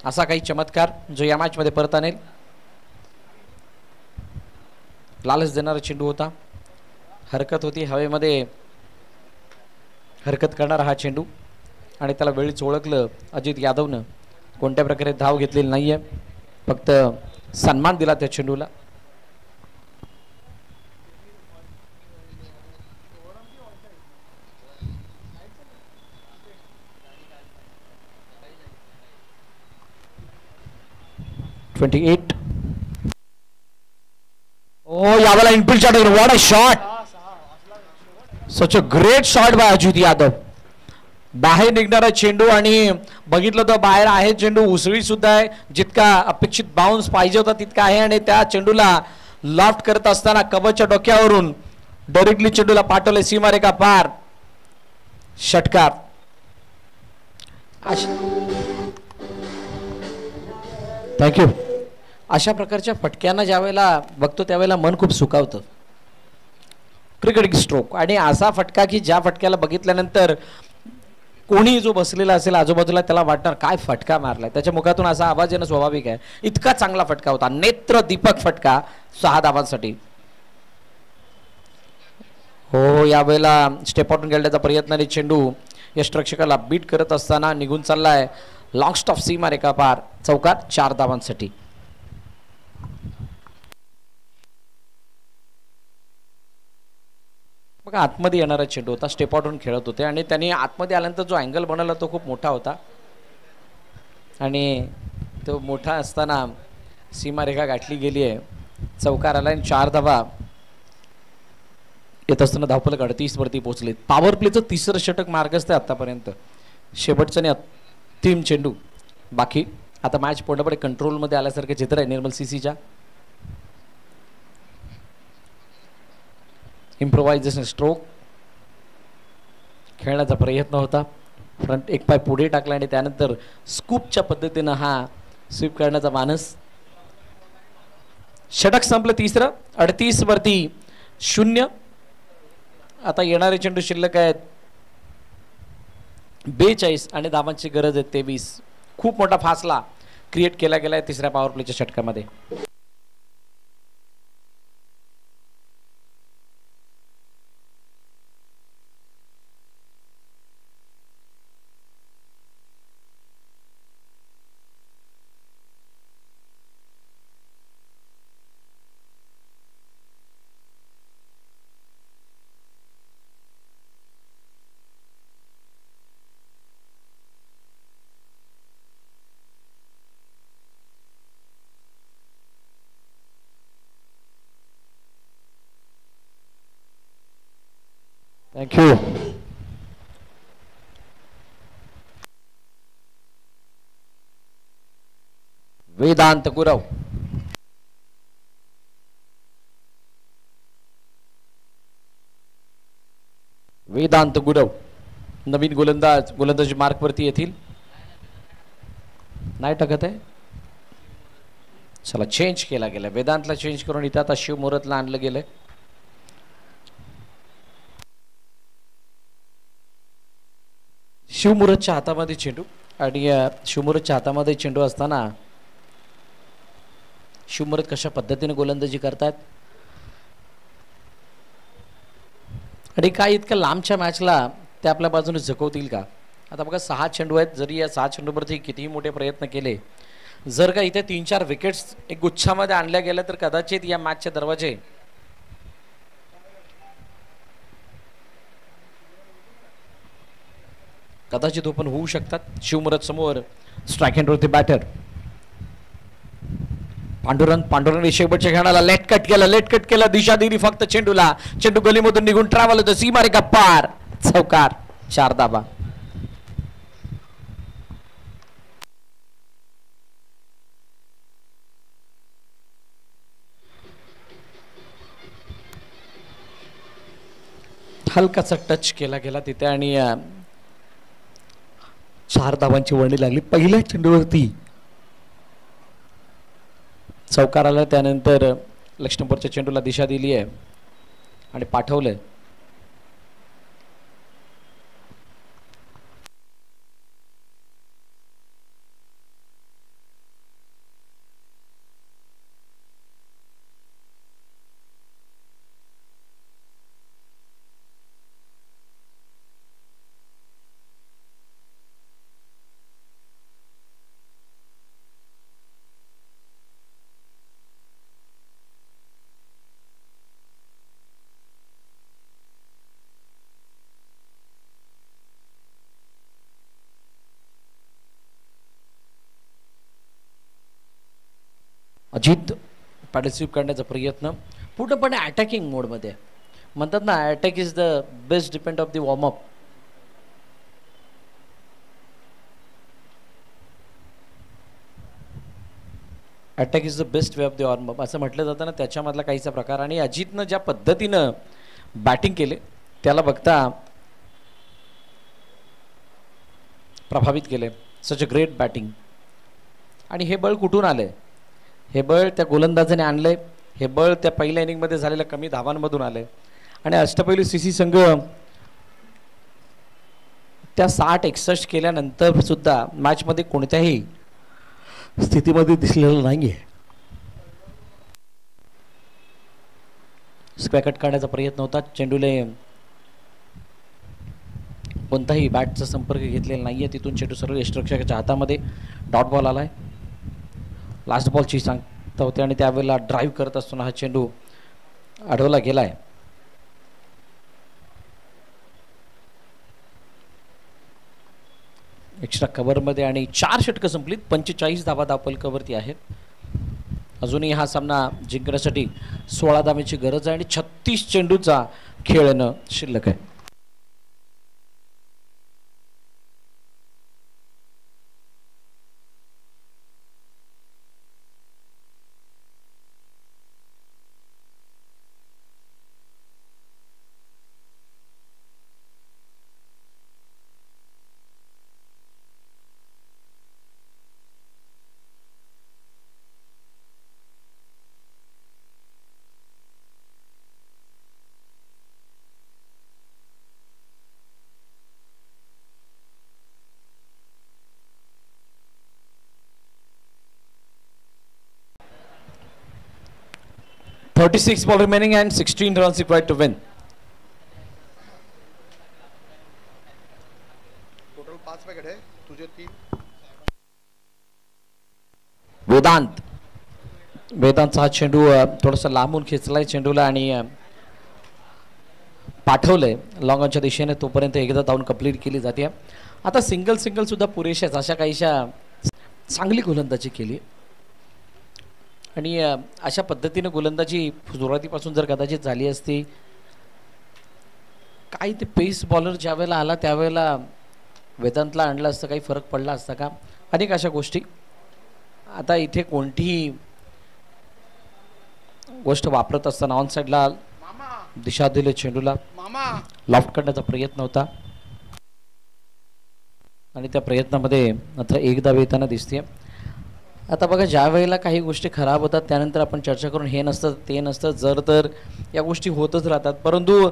असा काही चमत्कार जो या मॅचमध्ये परत आणेल. लालच देणारा चेंडू होता, हरकत होती, हवेमध्ये हरकत करणारा हा चेंडू आणि त्याला वेळीच ओळखलं अजित यादवनं. कोणत्या प्रकारे धाव घेतलेली नाहीये, फक्त सन्मान दिला त्या चेंडूला. यावेळेला Enfield shot, what a shot, such a great shot bye Ajit Yadav. बाहेर निघणारा चेंडू आणि बघितलं तर बाहेर आहे चेंडू, उसळी सुद्धा आहे, जितका अपेक्षित बाउन्स पाहिजे होता तितका आहे आणि त्या चेंडूला लॉफ्ट करत असताना कबच्या डोक्यावरून डायरेक्टली चेंडूला पाठवले सीमारेखा पार. षटकार. थँक्यू. अशा प्रकारच्या फटक्यांना ज्या वेळेला बघतो त्यावेळेला मन खूप सुखावतं. क्रिकेटिंग स्ट्रोक आणि असा फटका की ज्या फटक्याला बघितल्यानंतर कोणी जो बसलेला असेल आजूबाजूला त्याला वाटणार काय फटका मारलाय. त्याच्या मुखातून असा आवाज येणं स्वाभाविक आहे. इतका चांगला फटका होता, नेत्र दीपक फटका 6 धावांसाठी. हो, यावेळेला स्टेपआउटून गेल्याचा प्रयत्न आणि चेंडू यष्टरक्षकाला बीट करत असताना निघून चाललाय लॉंग स्टॉप सीमारेखा पार. चौकार 4 धावांसाठी. बघा आतमध्ये येणारा चेंडू होता, स्टेपआउटून खेळत होते आणि त्यांनी आतमध्ये आल्यानंतर जो अँगल बनवला तो खूप मोठा होता आणि तो मोठा असताना सीमारेखा गाठली गेली आहे. चौकार आला आणि 4 धावा येत असताना धावफलक 38 वरती पोहोचले. पॉवर प्लेचं 3रं षटक मार्गस्थ आहे आतापर्यंत. शेवटचं आणि अंतिम चेंडू बाकी. आता मॅच पूर्णपणे कंट्रोलमध्ये आल्यासारखे चित्र आहे निर्मल सीसीच्या. इम्प्रोव्हायझेशन स्ट्रोक खेळण्याचा प्रयत्न होता. फ्रंट एक पाय पुढे टाकला आणि त्यानंतर स्कूपच्या पद्धतीनं हा स्वीप करण्याचा मानस. षटक संपलं 3रं. 38 वरती 0. आता येणारे चेंडू शिल्लक आहेत 42 आणि धावांची गरज आहे 23. खूप मोठा फासला क्रिएट केला गेलाय तिसऱ्या पॉवर प्लेच्या षटकामध्ये. थँक्यू. वेदांत गुरव. वेदांत गुरव नवीन गोलंदाजी मार्कवरती येतील. नाही टाकत आहे. चला चेंज केला गेला. वेदांतला चेंज करून इथं आता शिव मुहूर्तला आणलं गेलंय. शिवमुहूर्तच्या हातामध्ये चेंडू आणि शिवमुहूर्तच्या हातामध्ये चेंडू असताना शिवमुहूर्त कशा पद्धतीने गोलंदाजी करतात आणि काय इतक्या लांबच्या मॅचला ते आपल्या बाजूने झुकवतील का. आता बघा 6 चेंडू आहेत. जरी या 6 चेंडूवरती कितीही मोठे प्रयत्न केले, जर का इथे 3-4 विकेट्स एक गुच्छामध्ये आणल्या गेल्या तर कदाचित या मॅचचे दरवाजे कदाचित ओपन होऊ शकतात. शिवमुहूर्त समोर स्ट्राईक हँडवरती बॅटर पांडुरंग शेवटच्या खेळाला लेट कट केला दिशा दिली फक्त चेंडूला. चेंडू गलीमधून निघून ट्रॅव्हल होतं सीमारेखा पार. चौकार. 4 धावा. हलकासा टच केला गेला तिथे आणि 4 धावांची वर्णी लागली पहिल्या चेंडूवरती. चौकार आला. त्यानंतर लक्ष्मणपूरच्या चेंडूला दिशा दिली आहे आणि पाठवलंय. अजित पार्टिसिपेट करण्याचा प्रयत्न पूर्णपणे अटॅकिंग मोडमध्ये. म्हणतात ना attack is the best depend of the warm up. Attack is the best way of the warm up असं म्हटलं जातं ना, त्याच्यामधला काहीचा प्रकार. आणि अजितनं ज्या पद्धतीनं बॅटिंग केले त्याला बघता प्रभावित केले. सच अ ग्रेट बॅटिंग. आणि हे बळ कुठून आलंय? हे बळ त्या गोलंदाजाने आणलंय. हे बळ त्या पहिल्या इनिंगमध्ये झालेल्या कमी धावांमधून आलंय. आणि अष्टपैलू सीसी संघ त्या 60-61 केल्यानंतर सुद्धा मॅचमध्ये कोणत्याही स्थितीमध्ये दिसलेलं नाहीये. स्क्वेअर कट काढण्याचा प्रयत्न होता. चेंडूले कोणताही बॅटचा संपर्क घेतलेला नाहीये. तिथून चेंडू सरळ यष्टिरक्षकाच्या हातामध्ये. डॉट बॉल आलाय. लास्ट बॉलची सांगता होते आणि त्यावेळेला ड्राईव्ह करत असताना हा चेंडू अडवला गेलाय. एक्स्ट्रा कव्हरमध्ये आणि 4 षटकं संपलीत. 45 धावा धावफलकावरती आहेत. अजूनही हा सामना जिंकण्यासाठी 16 धावांची गरज आहे आणि 36 चेंडूचा खेळणं शिल्लक आहे. 36 ball remaining and 16 runs required to win. Total 5 wicket आहे तुझे 3. वेदांतचा हा चेंडू थोडासा लांबून खेचलाय चेंडूला आणि पाठवलंय लॉंगॉनच्या दिशेने. तोपर्यंत एकदा धावून कंप्लीट केली जाते. आता सिंगल सुद्धा पुरेशाच अशा काहीशा चांगली गोलंदाजी केली आणि अशा पद्धतीने गोलंदाजी सुरुवातीपासून जर कदाचित झाली असती, काही ते पेस बॉलर ज्या वेळेला आला त्यावेळेला वेदांतला आणलं असतं, काही फरक पडला असता का, अनेक अशा गोष्टी. आता इथे कोणतीही गोष्ट वापरत असताना ऑन साईडला दिशा दिले चेंडूला, लॉफ्ट करण्याचा प्रयत्न होता आणि त्या प्रयत्नामध्ये मात्र एक धाव येताना दिसते. आता बघा, ज्या वेळेला काही गोष्टी खराब होतात त्यानंतर आपण चर्चा करून हे नसतं ते नसतं, जर तर या गोष्टी होतच राहतात. परंतु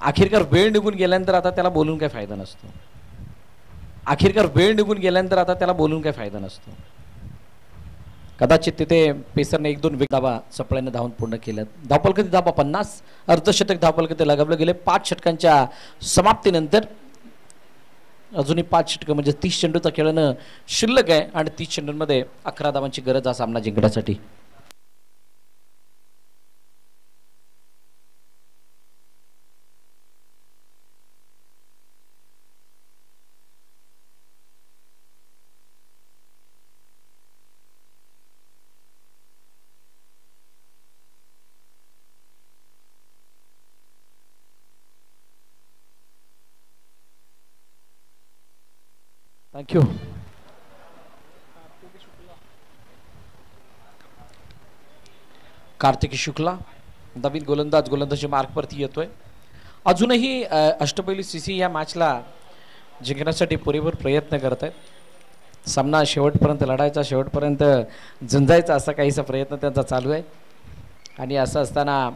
अखेरकार वेळ निघून गेल्यानंतर आता त्याला बोलून काय फायदा नसतो. कदाचित तिथे पेसरने 1-2 धावा सपळ्याने धावून पूर्ण केल्यात. धावफलक धावा 50, अर्धशतक धावफलक लगावले गेले. 5 षटकांच्या समाप्तीनंतर अजूनही 5 षटकं म्हणजे 30 चेंडूचा खेळणं शिल्लक आहे आणि 30 चेंडूंमध्ये 11 धावांची गरज हा सामना जिंकण्यासाठी. थँक्यू. कार्तिक शुक्ला नवीन गोलंदाजी मार्कवरती येतोय. अजूनही अष्टपैलू सीसी या मॅचला जिंकण्यासाठी पुरेपूर प्रयत्न करत आहेत. सामना शेवटपर्यंत लढायचा, शेवटपर्यंत झुंजायचा असा काहीसा प्रयत्न त्यांचा चालू आहे आणि असं असताना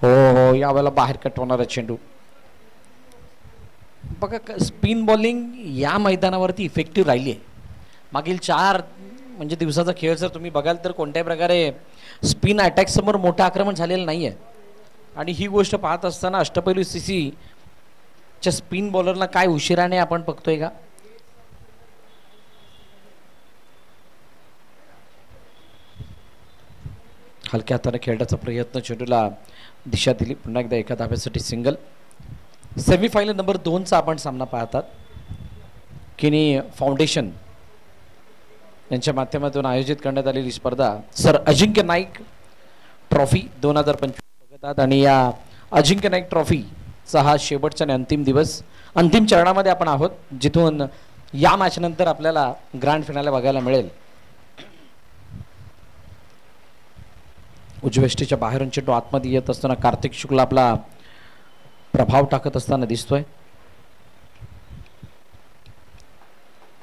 हो यावेळेला बाहेर कट होणारा चेंडू. बघा, स्पिन बॉलिंग या मैदानावरती इफेक्टिव्ह राहिली आहे. मागील 4 म्हणजे दिवसाचा खेळ जर तुम्ही बघाल तर कोणत्याही प्रकारे स्पिन अटॅक समोर मोठं आक्रमण झालेलं नाही आहे आणि ही गोष्ट पाहत असताना अष्टपैलू सीसीच्या स्पिन बॉलरला काय उशिराने आपण बघतोय का. हलक्या हाताने खेळण्याचा प्रयत्न, चेंडूला दिशा दिली. पुन्हा एकदा एका धाब्यासाठी सिंगल. सेमीफायनल नंबर 2चा आपण सामना पाहतात. किनी फाउंडेशन यांच्या माध्यमातून आयोजित करण्यात आलेली स्पर्धा सर अजिंक्य नाईक ट्रॉफी 2025 बघतात आणि या अजिंक्य नाईक ट्रॉफीचा हा शेवटचा आणि अंतिम दिवस, अंतिम चरणामध्ये आपण आहोत, जिथून या मॅच नंतर आपल्याला ग्रँड फिनाले बघायला मिळेल. उजवेष्टीच्या बाहेरून चेंडू आतमध्ये येत असताना कार्तिक शुक्ला आपला प्रभाव टाकत असताना दिसतोय.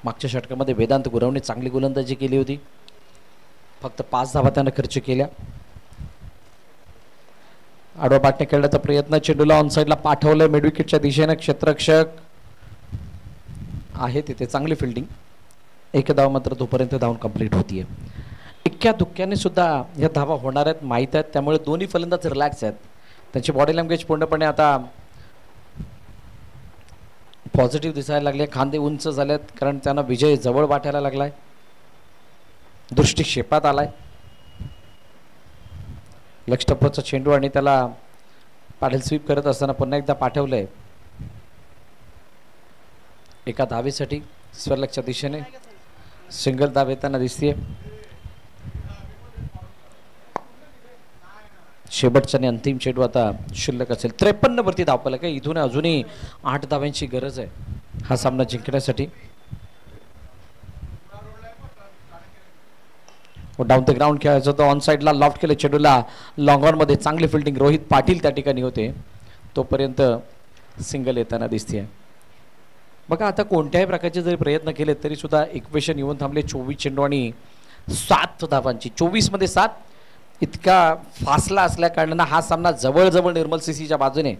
मागच्या षटकामध्ये वेदांत गुरवने चांगली गोलंदाजी केली होती. फक्त 5 धावा त्यानं खर्च केल्या. आडवा बॅटने खेळण्याचा प्रयत्न, चेंडूला ऑन साईडला पाठवलंय मिडविकेटच्या दिशेने. क्षेत्ररक्षक आहे तिथे, चांगली फिल्डिंग. एक धाव मात्र तोपर्यंत धावून कंप्लीट होतीये. इतक्या दुःख्याने सुद्धा या धावा होणार आहेत माहीत आहेत, त्यामुळे दोन्ही फलंदाज रिलॅक्स आहेत. त्यांची बॉडी लँग्वेज पूर्णपणे आता पॉझिटिव्ह दिसायला लागले. खांदे उंच झालेत कारण त्यांना विजय जवळ वाटायला लागलाय. दृष्टी क्षेपात आलाय. लक्षटप्पचा चेंडू आणि त्याला पॅडल स्वीप करत असताना पुन्हा एकदा पाठवलंय एका धावेसाठी स्वरलक्षच्या दिशेने. सिंगल धाव येताना दिसतीये. शेवटचा आणि अंतिम चेंडू आता शिल्लक असेल. 53 वरती धावफलक आहे. इथून अजूनही 8 धाव्यांची गरज आहे हा सामना जिंकण्यासाठी. डाऊन द ग्राउंड खेळायचं होतं. ऑन साईडला लॉफ्ट केलं चेंडूला, लॉंग ऑन मध्ये चांगली फिल्डिंग. रोहित पाटील त्या ठिकाणी होते, तोपर्यंत सिंगल येताना दिसते. बघा, आता कोणत्याही प्रकारचे जरी प्रयत्न केले तरी सुद्धा इक्वेशन येऊन थांबले. 24 चेंडू आणि 7 धावांची. 24 मध्ये 7 इतका फासला असल्या कारणानं हा सामना जवळजवळ निर्मल सीसीच्या बाजूने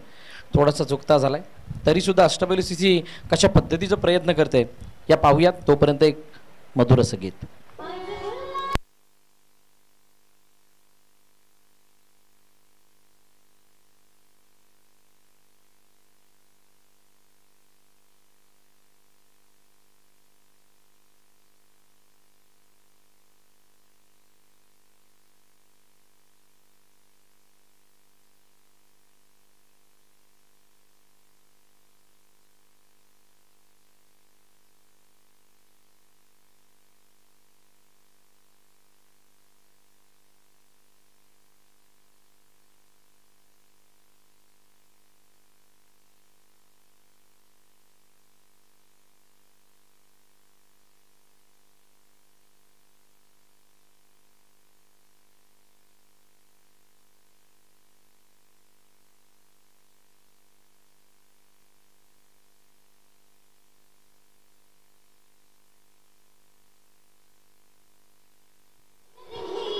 थोडासा चुकता झालाय. तरीसुद्धा अष्टपैलू सीसी कशा पद्धतीचा प्रयत्न करते या पाहूयात. तोपर्यंत एक मधुर असं गीत.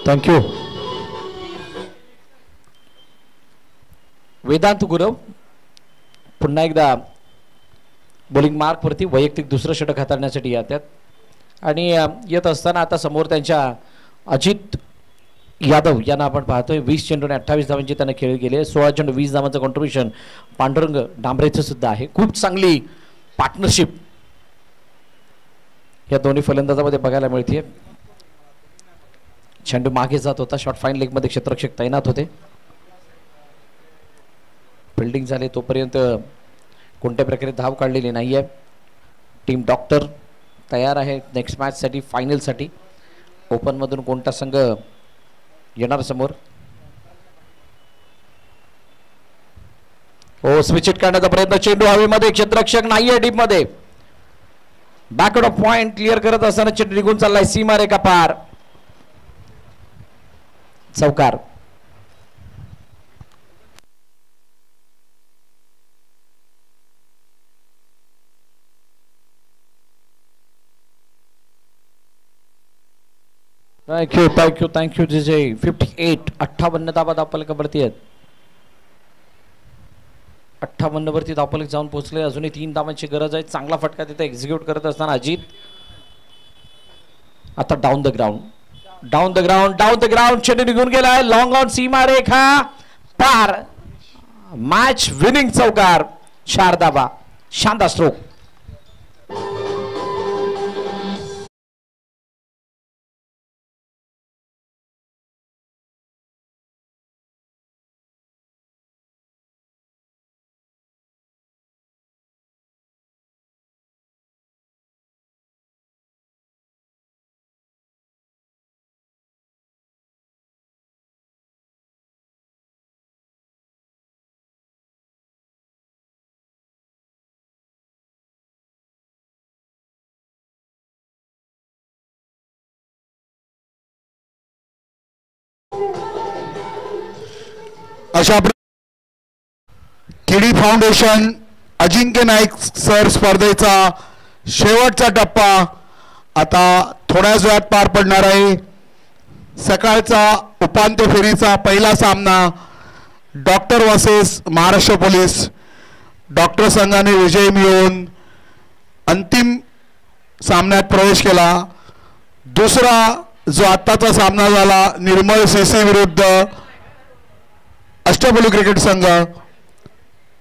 थँक्यू. वेदांत गुरव पुन्हा एकदा बॉलिंग मार्कवरती वैयक्तिक दुसरं षटक हाताळण्यासाठी येतात आणि येत असताना आता समोर त्यांच्या अजित यादव यांना आपण पाहतोय. 20 चेंडूने 28 धावांची त्यांना खेळी गेले. 16 चेंडू 20 धावांचं कॉन्ट्रीब्युशन पांडुरंग डांबरेचं सुद्धा आहे. खूप चांगली पार्टनरशिप या दोन्ही फलंदाजामध्ये बघायला मिळते. चेंडू मागे जात होता. शॉर्ट फाईन लेगमध्ये क्षेत्ररक्षक तैनात होते. फिल्डिंग झाले तोपर्यंत कोणत्या प्रकारे धाव काढलेली नाही आहे. टीम डॉक्टर तयार आहे नेक्स्ट मॅचसाठी फायनलसाठी. ओपनमधून कोणता संघ येणार समोर. हो स्विच हिट करण्याचा प्रयत्न. चेंडू हवेमध्ये. क्षेत्ररक्षक नाहीये डीपमध्ये. बॅकवर्ड ऑफ पॉइंट क्लिअर करत असताना चेंडू निघून चाललाय सीमारेखा पार. चौकार. थँक्यू जिजे. 58 58 धावा धावफलकावरती आहेत. 58 वरती धावफलक जाऊन पोहोचले. अजूनही 3 धावांची गरज आहे. चांगला फटका तिथे एक्झिक्यूट करत असताना अजित. आता डाऊन द ग्राउंड चेंडू निघून गेलाय. लॉंग ऑन सीमा रेखा पार. मॅच विनिंग चौकार. 4 धावा. शानदार स्ट्रोक. अशा केडी फाउंडेशन अजिंक्य नाईक सर स्पर्धेचा शेवटचा टप्पा आता थोड्याच वेळात पार पडणार आहे. सकाळचा उपांत्य फेरीचा पहिला सामना doctor versus Maharashtra police. Doctor संघाने विजय मिळवून अंतिम सामन्यात प्रवेश केला. दुसरा जो आत्ताचा सामना झाला निर्मल सीसी विरुद्ध अष्टपैलू क्रिकेट संघ,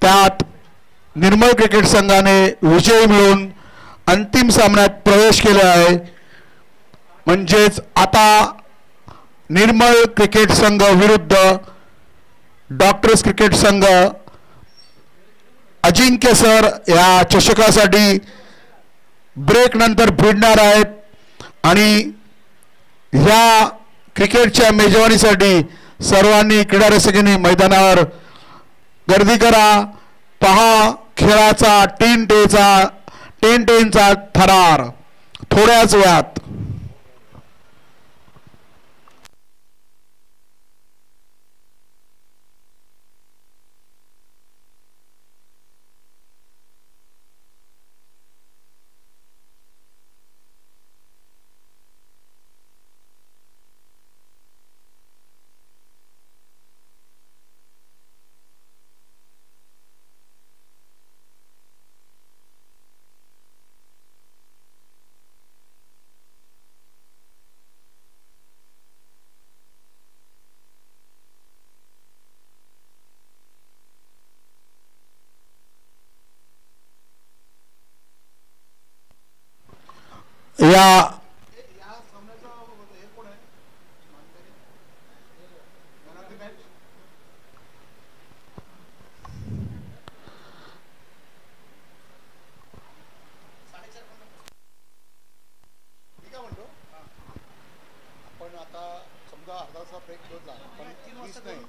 त्यात निर्मल क्रिकेट संघाने विजय मिळवून अंतिम सामन्यात प्रवेश केला आहे. म्हणजेच आता निर्मल क्रिकेट संघ विरुद्ध डॉक्टर्स क्रिकेट संघ अजिंक्य सर या चषकासाठी ब्रेक नंतर भिडणार आहेत आणि ह्या क्रिकेटच्या मेजवानीसाठी सर्वांनी क्रीडा रसिकांनी मैदानावर गर्दी करा. पहा खेळाचा टेन टेनचा थरार थोड्याच वेळात. या आपण आता समजा अर्धा तासा ब्रेक घेतला पण 30 नाही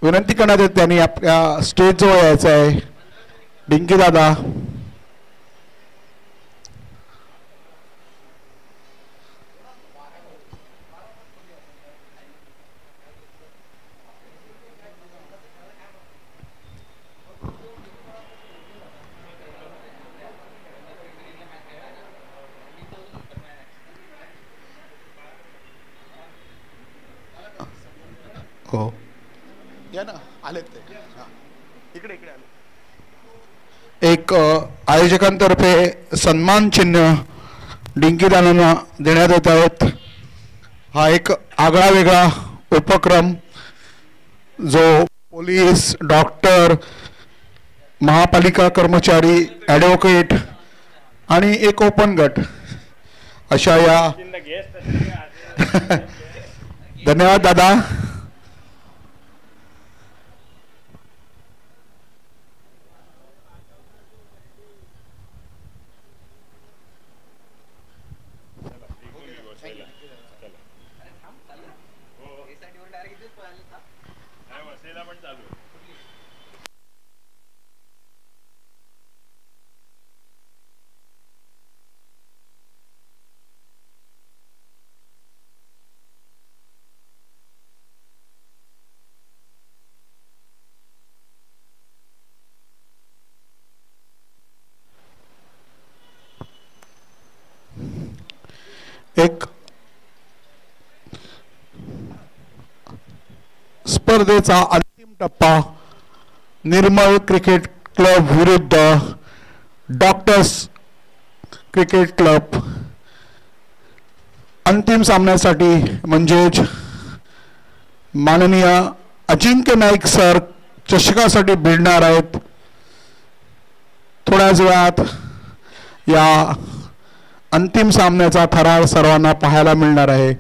विनंती करण्यात येते त्यांनी आपल्या स्टेजजवळ यायचं आहे. डिंकी दादा. हो या ना आलेत ते. हां इकडे इकडे आले. एक आयोजकांतर्फे सन्मान चिन्ह डिंकी दादांना देण्यात येत आहेत. हा एक आगळा वेगळा उपक्रम जो पोलीस, डॉक्टर, महापालिका कर्मचारी, ॲडव्होकेट आणि एक ओपन गट अशा या धन्यवाद दादा. एक स्पर्धेचा अंतिम टप्पा निर्मळ क्रिकेट क्लब विरुद्ध डॉक्टर्स क्रिकेट क्लब. अंतिम सामन्यासाठी म्हणजेच माननीय अजिंक्य नाईक सर चषकासाठी भिडणार आहेत. थोड्याच वेळात या अंतिम सामन्याचा थरार सर्वांना पाहायला मिळणार आहे.